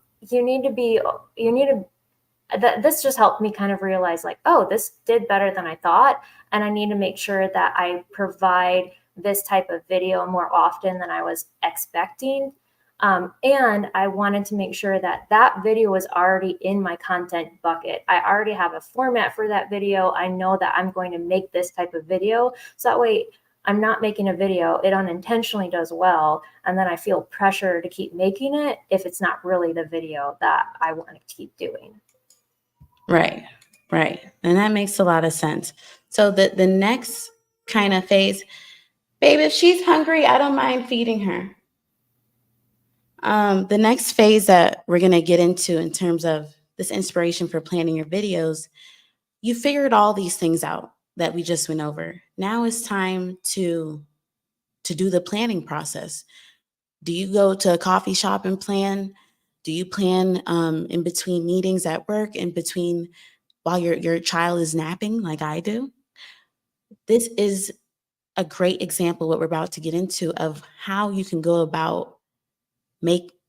Speaker 2: just helped me kind of realize like, oh, this did better than I thought. And I need to make sure that I provide this type of video more often than I was expecting. And I wanted to make sure that that video was already in my content bucket. I already have a format for that video. I know that I'm going to make this type of video. So that way I'm not making a video, it unintentionally does well, and then I feel pressure to keep making it if it's not really the video that I want to keep doing.
Speaker 1: Right. And that makes a lot of sense. So the next kind of phase, babe, if she's hungry, I don't mind feeding her. The next phase that we're going to get into in terms of this inspiration for planning your videos, you figured all these things out that we just went over. Now it's time to do the planning process. Do you go to a coffee shop and plan? Do you plan in between meetings at work, in between while your child is napping like I do? This is a great example, what we're about to get into, of how you can go about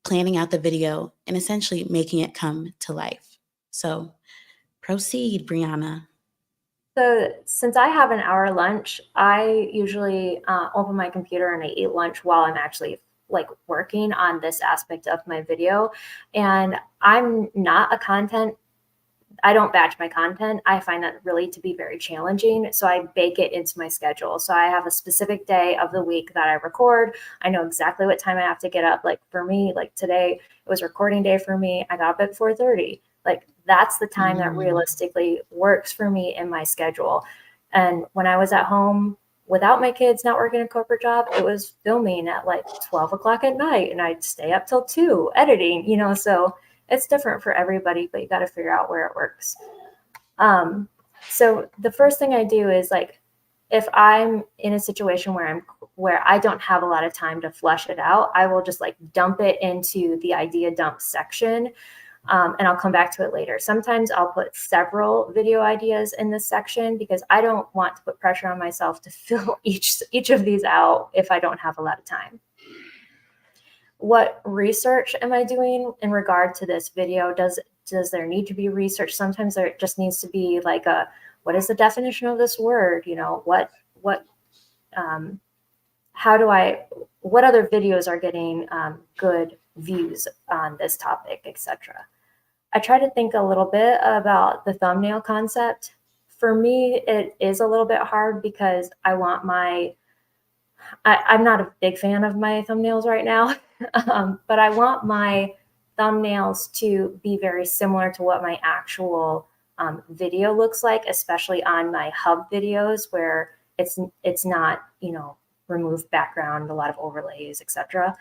Speaker 1: planning out the video and essentially making it come to life. So proceed, Brianna.
Speaker 2: So since I have an hour lunch, I usually open my computer and I eat lunch while I'm actually like working on this aspect of my video. And I'm not a content I don't batch my content. I find that really to be very challenging. So I bake it into my schedule. So I have a specific day of the week that I record. I know exactly what time I have to get up. Like for me, like today, it was recording day for me. I got up at 4:30. Like that's the time that realistically works for me in my schedule. And when I was at home without my kids, not working a corporate job, it was filming at like 12 o'clock at night and I'd stay up till 2 editing, so it's different for everybody, but you got to figure out where it works. So the first thing I do is like, if I'm in a situation where I don't have a lot of time to flesh it out, I will just like dump it into the idea dump section. And I'll come back to it later. Sometimes I'll put several video ideas in this section because I don't want to put pressure on myself to fill each of these out if I don't have a lot of time. What research am I doing in regard to this video? Does there need to be research? Sometimes there just needs to be like what is the definition of this word? What other videos are getting good views on this topic, etc. I try to think a little bit about the thumbnail concept. For me, it is a little bit hard because I'm not a big fan of my thumbnails right now, but I want my thumbnails to be very similar to what my actual video looks like, especially on my hub videos where it's not, remove background, a lot of overlays, etc.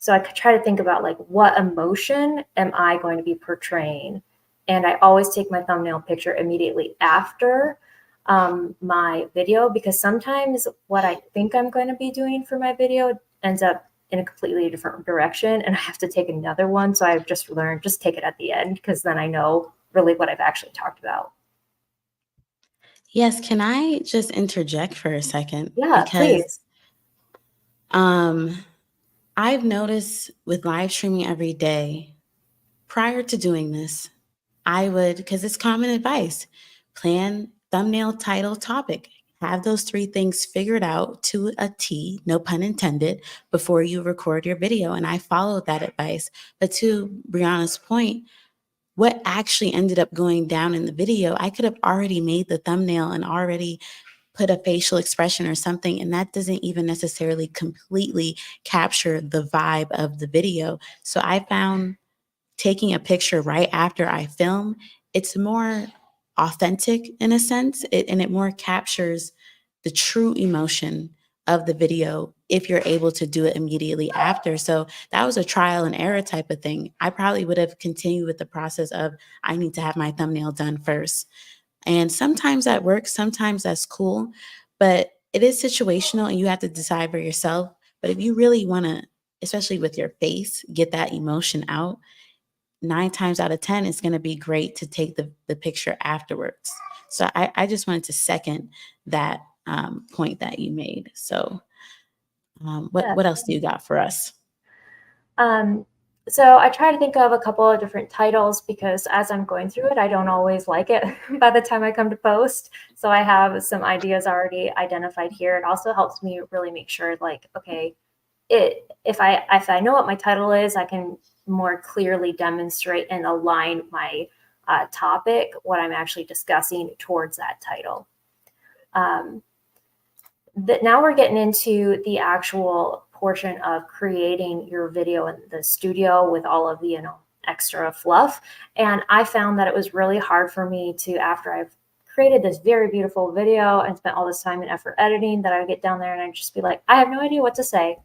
Speaker 2: So I could try to think about like, what emotion am I going to be portraying? And I always take my thumbnail picture immediately after my video, because sometimes what I think I'm going to be doing for my video ends up in a completely different direction and I have to take another one. So I've just learned, just take it at the end, because then I know really what I've actually talked about.
Speaker 1: Yes, can I just interject for a second?
Speaker 2: Yeah,
Speaker 1: Because
Speaker 2: please.
Speaker 1: I've noticed with live streaming every day, prior to doing this, I would, because it's common advice, plan thumbnail, title, topic. Have those three things figured out to a T, no pun intended, before you record your video. And I followed that advice. But to Brianna's point, what actually ended up going down in the video, I could have already made the thumbnail and already put a facial expression or something, and that doesn't even necessarily completely capture the vibe of the video. So I found taking a picture right after I film, it's more authentic in a sense, and it more captures the true emotion of the video if you're able to do it immediately after. So that was a trial and error type of thing. I probably would have continued with the process of I need to have my thumbnail done first. And sometimes that works, sometimes that's cool, but it is situational and you have to decide for yourself. But if you really want to, especially with your face, get that emotion out, 9 times out of 10, it's going to be great to take the picture afterwards. So I just wanted to second that point that you made. So what else do you got for us?
Speaker 2: So I try to think of a couple of different titles because as I'm going through it, I don't always like it by the time I come to post. So I have some ideas already identified here. It also helps me really make sure, like, okay, if I know what my title is, I can more clearly demonstrate and align my topic, what I'm actually discussing, towards that title. Now we're getting into the actual portion of creating your video in the studio with all of the extra fluff. And I found that it was really hard for me to, after I've created this very beautiful video and spent all this time and effort editing, that I would get down there and I'd just be like, I have no idea what to say.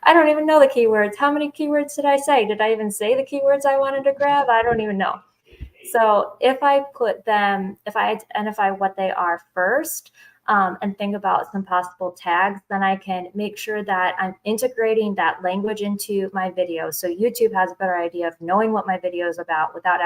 Speaker 2: I don't even know the keywords. How many keywords did I say? Did I even say the keywords I wanted to grab? I don't even know. So if I identify what they are first, and think about some possible tags, then I can make sure that I'm integrating that language into my video. So YouTube has a better idea of knowing what my video is about without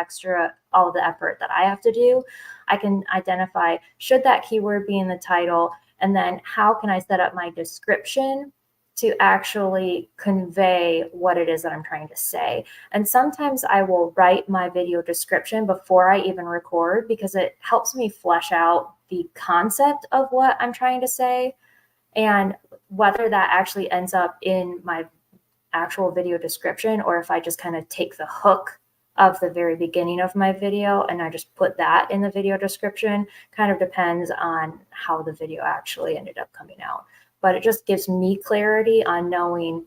Speaker 2: all the effort that I have to do. I can identify, should that keyword be in the title? And then how can I set up my description to actually convey what it is that I'm trying to say? And sometimes I will write my video description before I even record, because it helps me flesh out the concept of what I'm trying to say. And whether that actually ends up in my actual video description, or if I just kind of take the hook of the very beginning of my video and I just put that in the video description, kind of depends on how the video actually ended up coming out. But it just gives me clarity on knowing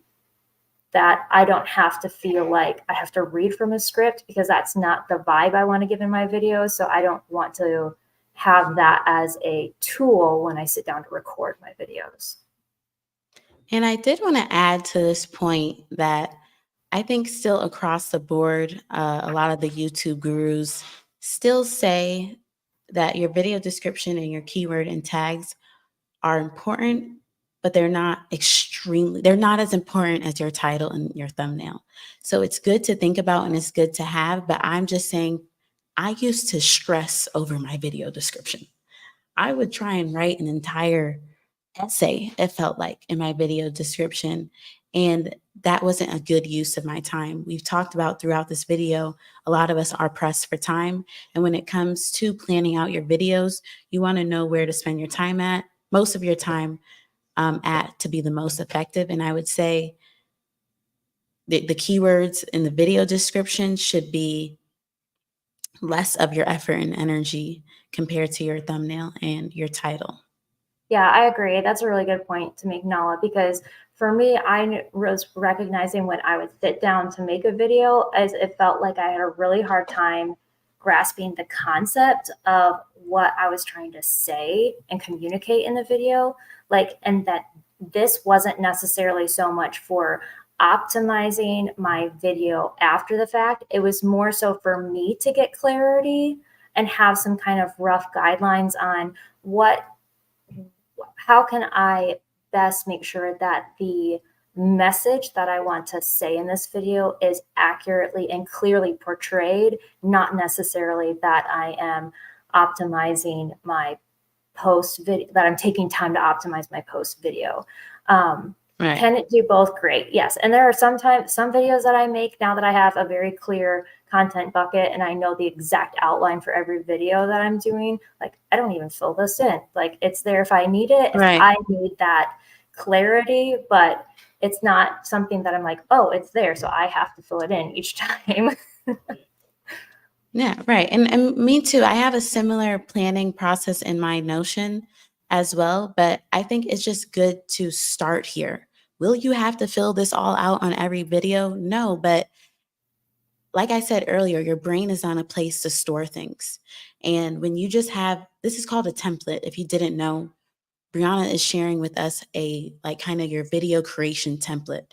Speaker 2: that I don't have to feel like I have to read from a script, because that's not the vibe I want to give in my videos. So I don't want to have that as a tool when I sit down to record my videos.
Speaker 1: And I did want to add to this point that I think still across the board, a lot of the YouTube gurus still say that your video description and your keyword and tags are important, but they're not as important as your title and your thumbnail. So it's good to think about and it's good to have, but I'm just saying I used to stress over my video description. I would try and write an entire essay, it felt like, in my video description. And that wasn't a good use of my time. We've talked about throughout this video, a lot of us are pressed for time. And when it comes to planning out your videos, you want to know where to spend your time at, most of your time at, to be the most effective. And I would say the keywords in the video description should be less of your effort and energy compared to your thumbnail and your title.
Speaker 2: Yeah, I agree. That's a really good point to make, Nala, because for me, I was recognizing when I would sit down to make a video, as it felt like I had a really hard time grasping the concept of what I was trying to say and communicate in the video. Like, and that this wasn't necessarily so much for optimizing my video after the fact. It was more so for me to get clarity and have some kind of rough guidelines on how can I best make sure that the message that I want to say in this video is accurately and clearly portrayed, not necessarily that I am optimizing my post video, that I'm taking time to optimize my post video.
Speaker 1: Right.
Speaker 2: Can it do both? Great. Yes. And there are some videos that I make now that I have a very clear content bucket and I know the exact outline for every video that I'm doing. Like, I don't even fill this in. Like, it's there if I need it. If
Speaker 1: Right.
Speaker 2: I need that clarity, but it's not something that I'm like, oh, it's there, so I have to fill it in each time.
Speaker 1: Yeah, right. And me too. I have a similar planning process in my Notion as well, but I think it's just good to start here. Will you have to fill this all out on every video? No, but like I said earlier, your brain is on a place to store things. And when you just have, this is called a template. If you didn't know, Brianna is sharing with us a like kind of your video creation template.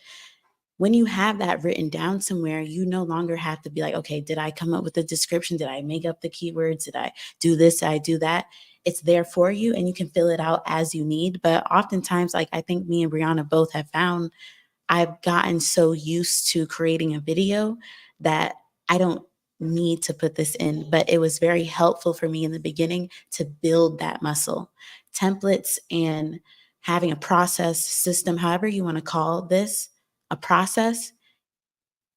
Speaker 1: When you have that written down somewhere, you no longer have to be like, okay, did I come up with a description? Did I make up the keywords? Did I do this? Did I do that? It's there for you and you can fill it out as you need. But oftentimes, like I think me and Brianna both have found, I've gotten so used to creating a video that I don't need to put this in, but it was very helpful for me in the beginning to build that muscle. Templates and having a process system, however you want to call this, a process,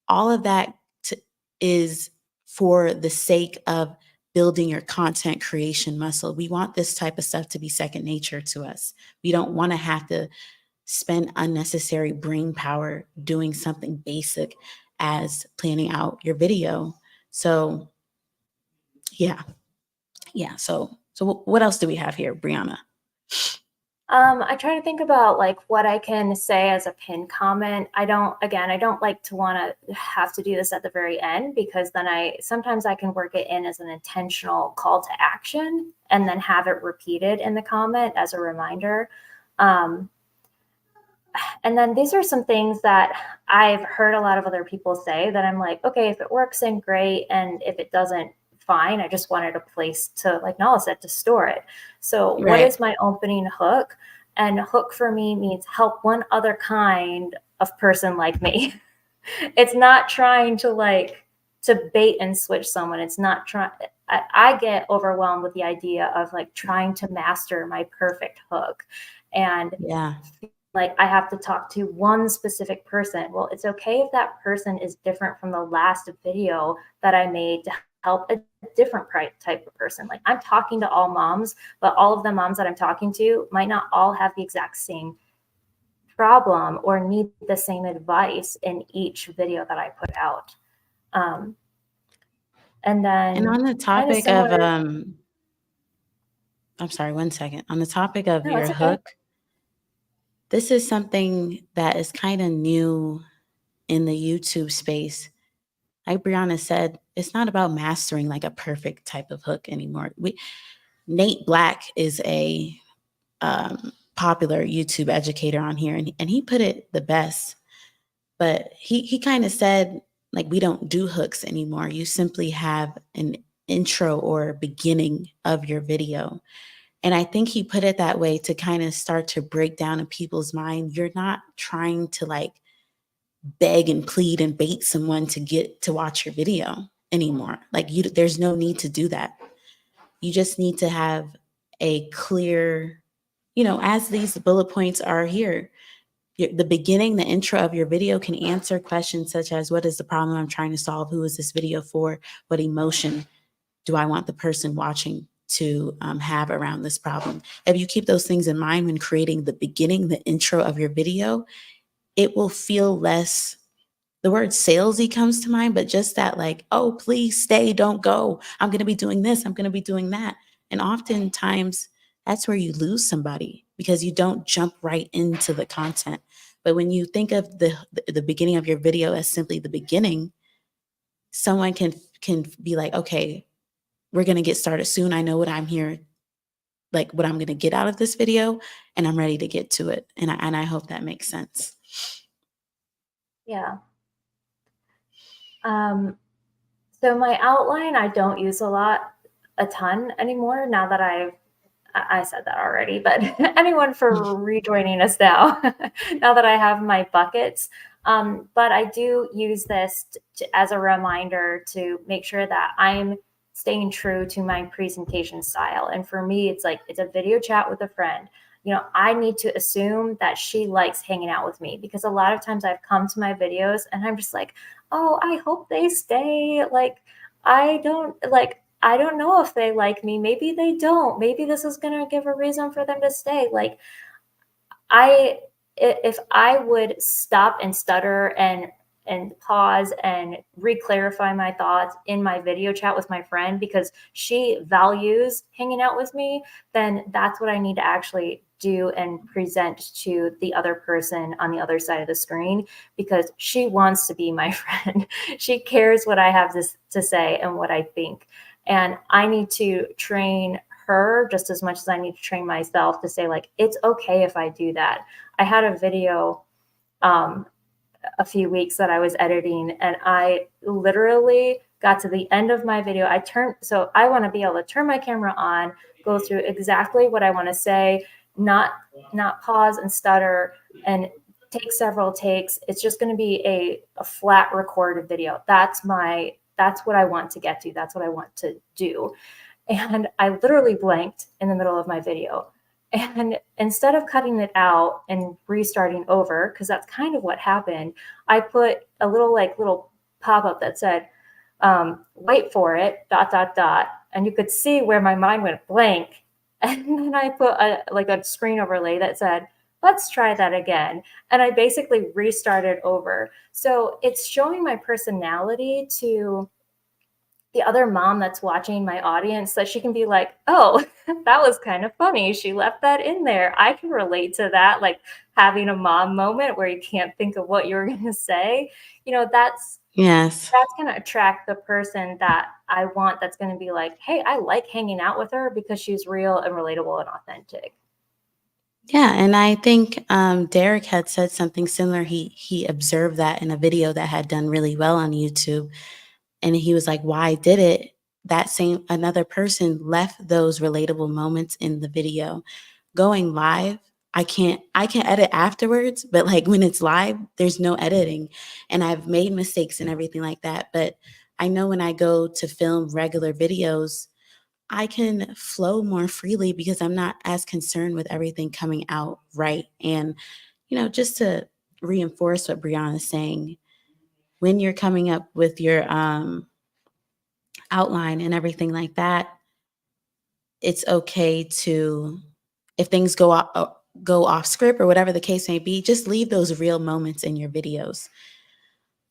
Speaker 1: all of that is for the sake of building your content creation muscle. We want this type of stuff to be second nature to us. We don't want to have to spend unnecessary brain power doing something basic as planning out your video. So, yeah. Yeah. So what else do we have here, Brianna?
Speaker 2: I try to think about like what I can say as a pinned comment. I don't like to want to have to do this at the very end, because then sometimes I can work it in as an intentional call to action and then have it repeated in the comment as a reminder. And then these are some things that I've heard a lot of other people say that I'm like, okay, if it works, then great. And if it doesn't, fine. I just wanted a place to, like Nala said, to store it. So what
Speaker 1: Right.
Speaker 2: is my opening hook? And hook for me means help one other kind of person like me. It's not trying to to bait and switch someone. It's not trying. I get overwhelmed with the idea of like trying to master my perfect hook, and
Speaker 1: Yeah.
Speaker 2: like I have to talk to one specific person. Well, it's okay if that person is different from the last video that I made to help a different type of person. Like I'm talking to all moms, but all of the moms that I'm talking to might not all have the exact same problem or need the same advice in each video that I put out. Um, and
Speaker 1: And
Speaker 2: then
Speaker 1: on the
Speaker 2: kind of
Speaker 1: topic of,
Speaker 2: similar.
Speaker 1: I'm sorry, one second. On the topic of
Speaker 2: No,
Speaker 1: your
Speaker 2: it's okay.
Speaker 1: hook, this is something that is kind of new in the YouTube space. Like Brianna said, it's not about mastering like a perfect type of hook anymore. Nate Black is a popular YouTube educator on here, and he put it the best. But he kind of said, like, we don't do hooks anymore. You simply have an intro or beginning of your video. And I think he put it that way to kind of start to break down in people's mind. You're not trying to like beg and plead and bait someone to get to watch your video anymore. Like there's no need to do that. You just need to have a clear, as these bullet points are here, the beginning, the intro of your video can answer questions such as, what is the problem I'm trying to solve? Who is this video for? What emotion do I want the person watching to have around this problem? If you keep those things in mind when creating the beginning, the intro of your video, it will feel less, the word salesy comes to mind, but just that like, oh, please stay, don't go. I'm going to be doing this. I'm going to be doing that. And oftentimes that's where you lose somebody because you don't jump right into the content. But when you think of the beginning of your video as simply the beginning, someone can be like, okay, we're going to get started soon. I know what I'm here, like what I'm going to get out of this video, and I'm ready to get to it. And I hope that makes sense.
Speaker 2: Yeah. Um, so my outline I don't use a ton anymore now that I said that already, but anyone for rejoining us now, now that I have my buckets. But I do use this as a reminder to make sure that I'm staying true to my presentation style. And for me, it's like it's a video chat with a friend. I need to assume that she likes hanging out with me because a lot of times I've come to my videos and I'm just like, oh, I hope they stay. Like, I don't know if they like me. Maybe they don't. Maybe this is going to give a reason for them to stay. Like if I would stop and stutter and pause and re-clarify my thoughts in my video chat with my friend because she values hanging out with me, then that's what I need to actually do and present to the other person on the other side of the screen because she wants to be my friend. She cares what I have to say and what I think. And I need to train her just as much as I need to train myself to say, like, it's okay if I do that. I had a video a few weeks that I was editing, and I literally got to the end of my video. So I want to be able to turn my camera on, go through exactly what I want to say, not pause and stutter and take several takes. It's just going to be a flat recorded video. That's what I want to get to. That's what I want to do. And I literally blanked in the middle of my video. And instead of cutting it out and restarting over, because that's kind of what happened, I put a little pop-up that said, wait for it, ... And you could see where my mind went blank. And then I put a screen overlay that said, let's try that again. And I basically restarted over. So it's showing my personality to the other mom that's watching my audience that she can be like, oh, that was kind of funny. She left that in there. I can relate to that, like having a mom moment where you can't think of what you're going to say. That's
Speaker 1: Yes.
Speaker 2: going to attract the person that I want, that's going to be like, hey, I like hanging out with her because she's real and relatable and authentic.
Speaker 1: Yeah, and I think Derek had said something similar. He observed that in a video that had done really well on YouTube, and he was like, "Why did it?" another person left those relatable moments in the video. Going live, I can edit afterwards, but like when it's live, there's no editing. And I've made mistakes and everything like that. But I know when I go to film regular videos, I can flow more freely because I'm not as concerned with everything coming out right. And, just to reinforce what Brianna is saying, when you're coming up with your outline and everything like that, it's okay to, if things go off script or whatever the case may be, just leave those real moments in your videos.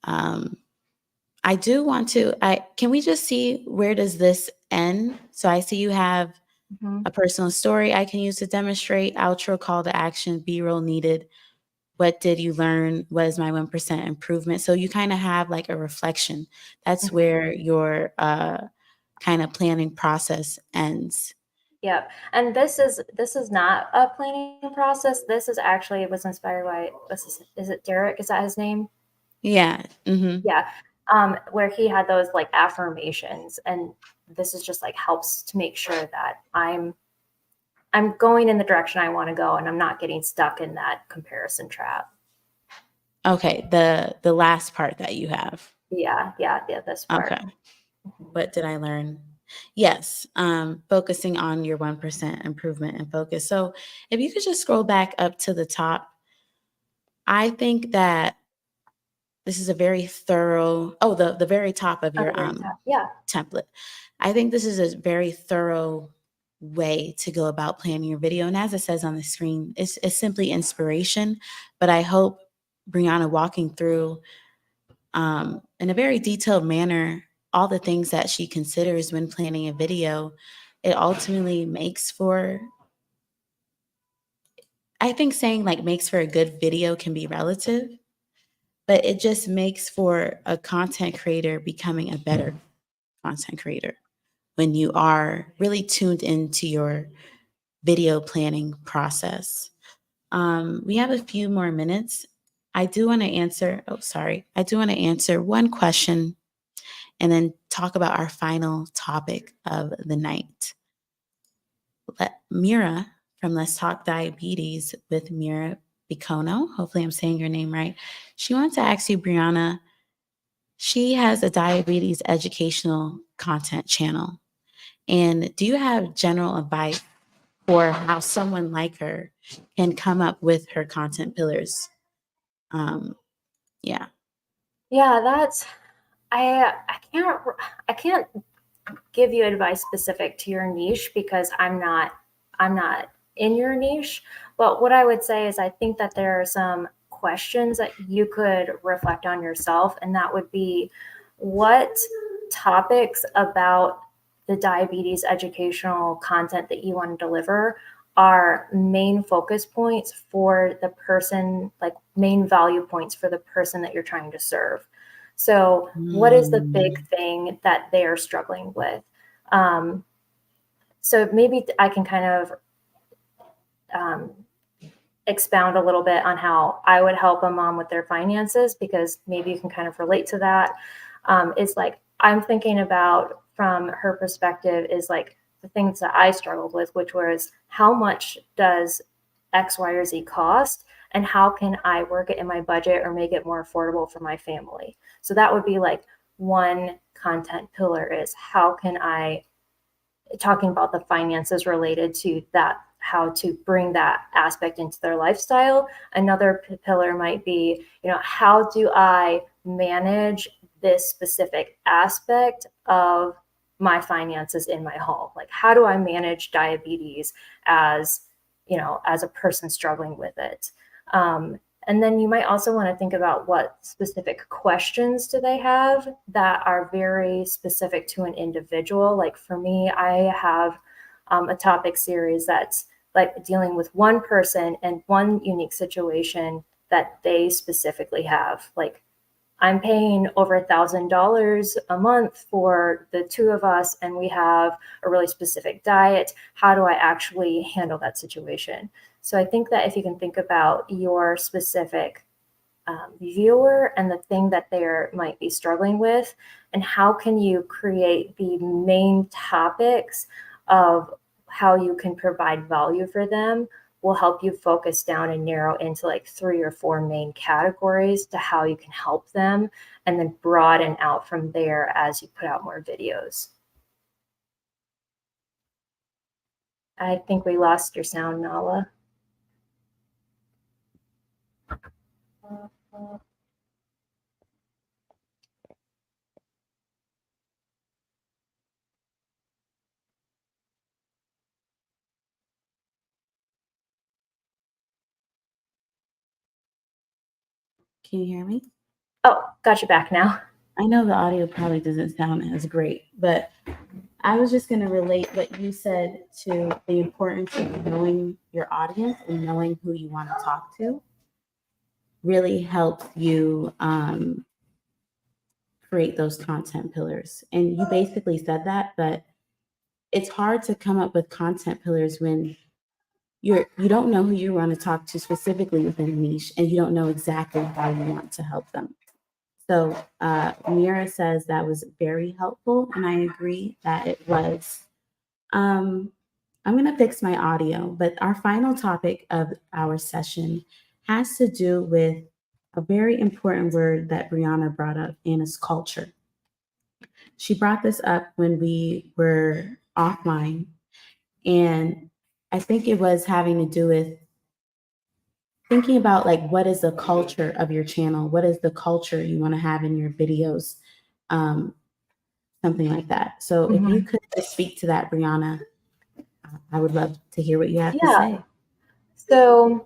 Speaker 1: I do want to, can we just see where does this end? So I see you have a personal story I can use to demonstrate, outro, call to action, B-roll needed. What did you learn? What is my 1% improvement? So you kind of have like a reflection. That's where your kind of planning process ends.
Speaker 2: Yeah, and this is not a planning process. This is actually was inspired by, is it Derek? Is that his name?
Speaker 1: Yeah. Mm-hmm.
Speaker 2: Yeah. Where he had those like affirmations, and this is just like helps to make sure that I'm going in the direction I want to go, and I'm not getting stuck in that comparison trap.
Speaker 1: Okay, the last part that you have.
Speaker 2: Yeah, this part.
Speaker 1: Okay. What did I learn? Yes, focusing on your 1% improvement and focus. So if you could just scroll back up to the top, I think that this is a very thorough, the very top of your
Speaker 2: Yeah.
Speaker 1: template. I think this is a very thorough way to go about planning your video. And as it says on the screen, it's simply inspiration. But I hope Brianna walking through in a very detailed manner all the things that she considers when planning a video, it ultimately makes for, I think saying like makes for a good video can be relative, but it just makes for a content creator becoming a better content creator when you are really tuned into your video planning process. We have a few more minutes. I do want to answer one question and then talk about our final topic of the night. Mira from Let's Talk Diabetes with Mira Bicono, hopefully I'm saying your name right. She wants to ask you, Brianna, she has a diabetes educational content channel. And do you have general advice for how someone like her can come up with her content pillars? Yeah.
Speaker 2: Yeah, that's I can't give you advice specific to your niche because I'm not in your niche. But what I would say is I think that there are some questions that you could reflect on yourself, and that would be what topics about the diabetes educational content that you want to deliver are main focus points for the person, like main value points for the person that you're trying to serve. So, what is the big thing that they are struggling with? So maybe I can kind of expound a little bit on how I would help a mom with their finances, because maybe you can kind of relate to that. It's like I'm thinking about from her perspective is like the things that I struggled with, which was how much does X, Y, or Z cost, and how can I work it in my budget or make it more affordable for my family? So that would be like one content pillar is how can I, talking about the finances related to that, how to bring that aspect into their lifestyle. Another pillar might be, how do I manage this specific aspect of my finances in my home? Like, how do I manage diabetes as, as a person struggling with it? And then you might also want to think about what specific questions do they have that are very specific to an individual. Like for me, I have a topic series that's like dealing with one person and one unique situation that they specifically have. Like I'm paying over $1,000 a month for the two of us, and we have a really specific diet. How do I actually handle that situation? So I think that if you can think about your specific viewer and the thing that they might be struggling with, and how can you create the main topics of how you can provide value for them will help you focus down and narrow into like 3 or 4 main categories to how you can help them, and then broaden out from there as you put out more videos. I think we lost your sound, Nala.
Speaker 1: Can you hear me?
Speaker 2: Oh, got you back now.
Speaker 1: I know the audio probably doesn't sound as great, but I was just going to relate what you said to the importance of knowing your audience and knowing who you want to talk to really helps you create those content pillars. And you basically said that, but it's hard to come up with content pillars when you don't know who you want to talk to specifically within a niche, and you don't know exactly how you want to help them. So Mira says that was very helpful, and I agree that it was. I'm going to fix my audio, but our final topic of our session has to do with a very important word that Brianna brought up, and it's culture. She brought this up when we were offline, and I think it was having to do with thinking about like what is the culture of your channel, what is the culture you want to have in your videos, um, something like that. So if you could just speak to that, Brianna, I would love to hear what you have to say.
Speaker 2: So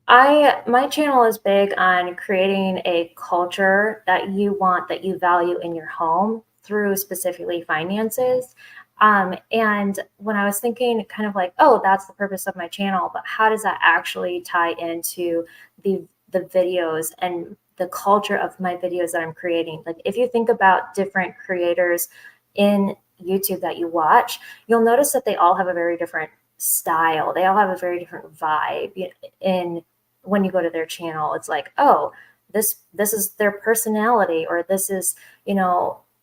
Speaker 2: my channel is big on creating a culture that you want, that you value in your home through specifically finances. And when I was thinking kind of like, oh, that's the purpose of my channel, but how does that actually tie into the videos and the culture of my videos that I'm creating? Like if you think about different creators in YouTube that you watch, you'll notice that they all have a very different style. They all have a very different vibe in when you go to their channel. It's like, oh, this is their personality, or this is,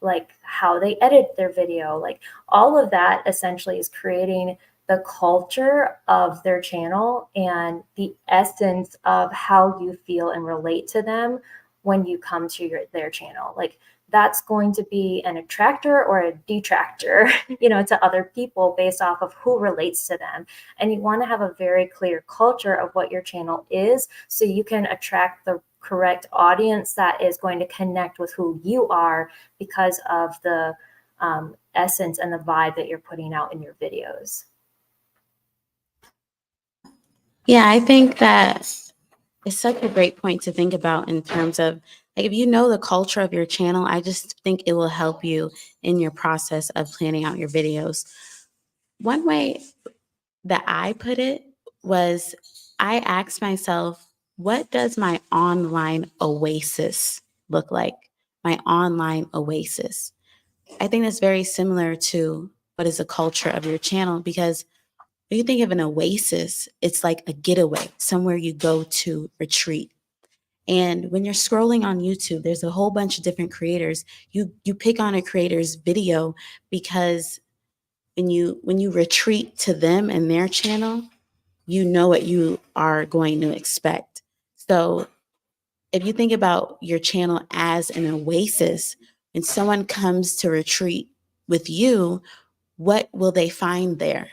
Speaker 2: like how they edit their video. Like all of that essentially is creating the culture of their channel and the essence of how you feel and relate to them when you come to their channel. Like that's going to be an attractor or a detractor, to other people based off of who relates to them. And you want to have a very clear culture of what your channel is so you can attract the correct audience that is going to connect with who you are because of the essence and the vibe that you're putting out in your videos.
Speaker 1: Yeah, I think that is such a great point to think about in terms of like if you know the culture of your channel, I just think it will help you in your process of planning out your videos. One way that I put it was I asked myself, what does my online oasis look like? My online oasis. I think that's very similar to what is the culture of your channel, because when you think of an oasis, it's like a getaway, somewhere you go to retreat. And when you're scrolling on YouTube, there's a whole bunch of different creators. You pick on a creator's video because when you retreat to them and their channel, you know what you are going to expect. So if you think about your channel as an oasis, when someone comes to retreat with you, what will they find there?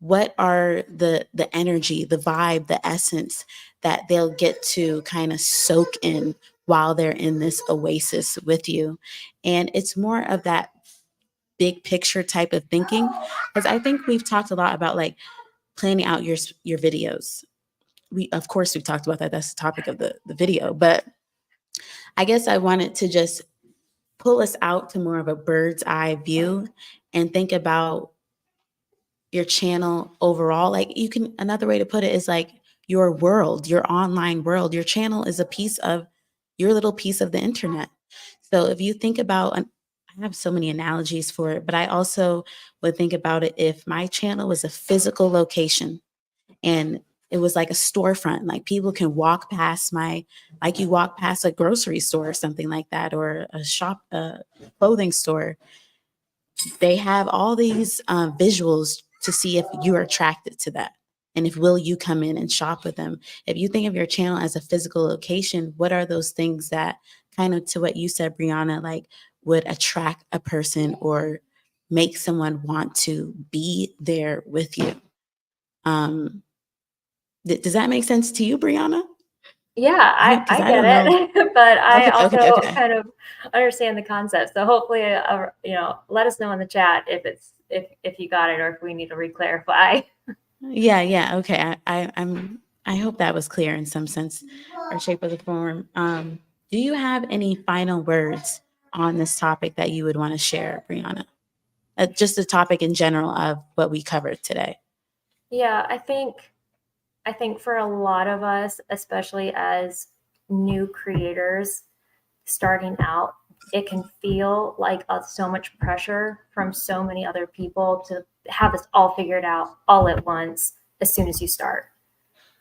Speaker 1: What are the energy, the vibe, the essence that they'll get to kind of soak in while they're in this oasis with you? And it's more of that big picture type of thinking, because I think we've talked a lot about like planning out your videos. Of course we've talked about that. That's the topic of the video. But I guess I wanted to just pull us out to more of a bird's eye view and think about your channel overall. Like another way to put it is like your world, your online world. Your channel is a piece of your little piece of the internet. So if you think about, I have so many analogies for it, but I also would think about it if my channel was a physical location and it was like a storefront. Like people can walk past like you walk past a grocery store or something like that, or a clothing store. They have all these visuals to see if you're attracted to that. And if will you come in and shop with them? If you think of your channel as a physical location, what are those things that, kind of to what you said, Brianna, like would attract a person or make someone want to be there with you? Does that make sense to you, Brianna?
Speaker 2: Yeah,
Speaker 1: Because
Speaker 2: I
Speaker 1: I
Speaker 2: get
Speaker 1: don't know.
Speaker 2: it, but I
Speaker 1: Okay, okay,
Speaker 2: also
Speaker 1: okay.
Speaker 2: kind of understand the concept. So hopefully, let us know in the chat if you got it or if we need to re-clarify.
Speaker 1: Yeah, okay. I hope that was clear in some sense or shape of the form. Do you have any final words on this topic that you would want to share, Brianna? Just the topic in general of what we covered today.
Speaker 2: Yeah, I think for a lot of us, especially as new creators starting out, it can feel like so much pressure from so many other people to have this all figured out all at once as soon as you start.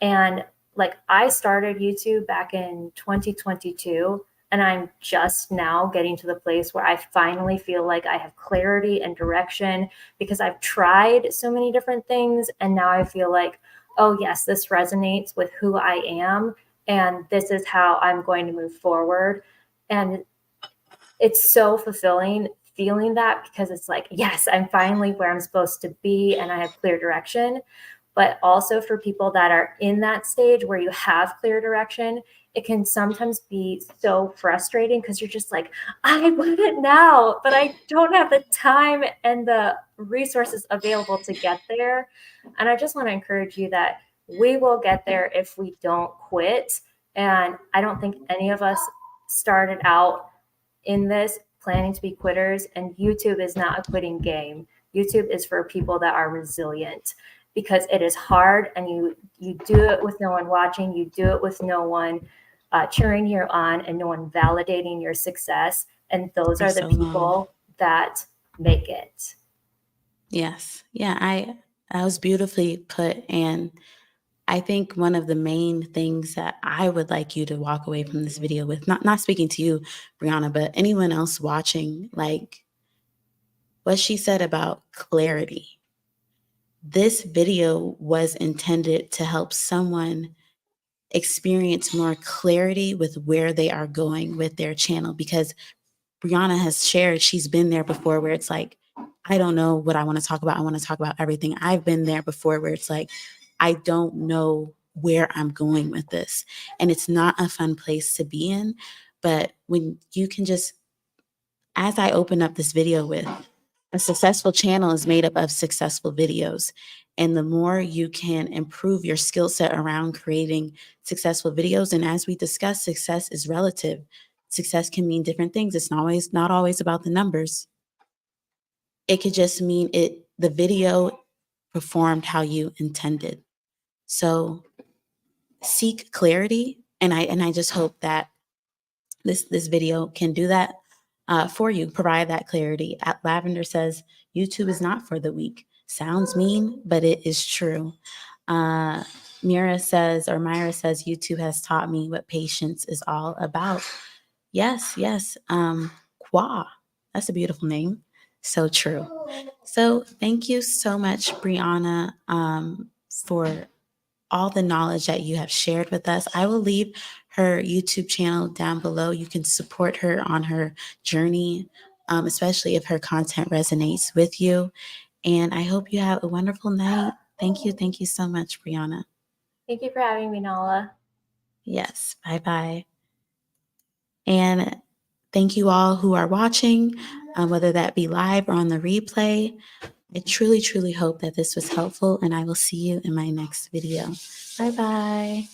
Speaker 2: And like I started YouTube back in 2022, and I'm just now getting to the place where I finally feel like I have clarity and direction because I've tried so many different things. And now I feel like, oh, yes, this resonates with who I am. And this is how I'm going to move forward. And it's so fulfilling feeling that because it's like, yes, I'm finally where I'm supposed to be and I have clear direction. But also for people that are in that stage where you have clear direction, it can sometimes be so frustrating because you're just like, I want it now, but I don't have the time and the resources available to get there. And I just want to encourage you that we will get there if we don't quit. And I don't think any of us started out in this planning to be quitters, and YouTube is not a quitting game. YouTube is for people that are resilient because it is hard, and you do it with no one watching, you do it with no one cheering you on, and no one validating your success, and those
Speaker 1: For
Speaker 2: are the
Speaker 1: so long.
Speaker 2: people that make it.
Speaker 1: Yes. Yeah, that was beautifully put. And I think one of the main things that I would like you to walk away from this video with, not speaking to you, Brianna, but anyone else watching, like what she said about clarity. This video was intended to help someone experience more clarity with where they are going with their channel, because Brianna has shared she's been there before where it's like, I don't know what I want to talk about. I want to talk about everything. I've been there before where it's like, I don't know where I'm going with this. And it's not a fun place to be in. But when you can just, as I open up this video with, a successful channel is made up of successful videos. And the more you can improve your skill set around creating successful videos, and as we discussed, success is relative. Success can mean different things. It's not always about the numbers. It could just mean the video performed how you intended. So seek clarity. And I just hope that this video can do that for you, provide that clarity. Lavender says, YouTube is not for the weak. Sounds mean, but it is true. Myra says, YouTube has taught me what patience is all about. Yes. Qua, that's a beautiful name. So true. So thank you so much, Brianna, for all the knowledge that you have shared with us. I will leave her YouTube channel down below. You can support her on her journey, especially if her content resonates with you. And I hope you have a wonderful night. Thank you. Thank you so much, Brianna.
Speaker 2: Thank you for having me, Nala.
Speaker 1: Yes. Bye-bye. And thank you all who are watching, whether that be live or on the replay. I truly, truly hope that this was helpful, and I will see you in my next video. Bye-bye.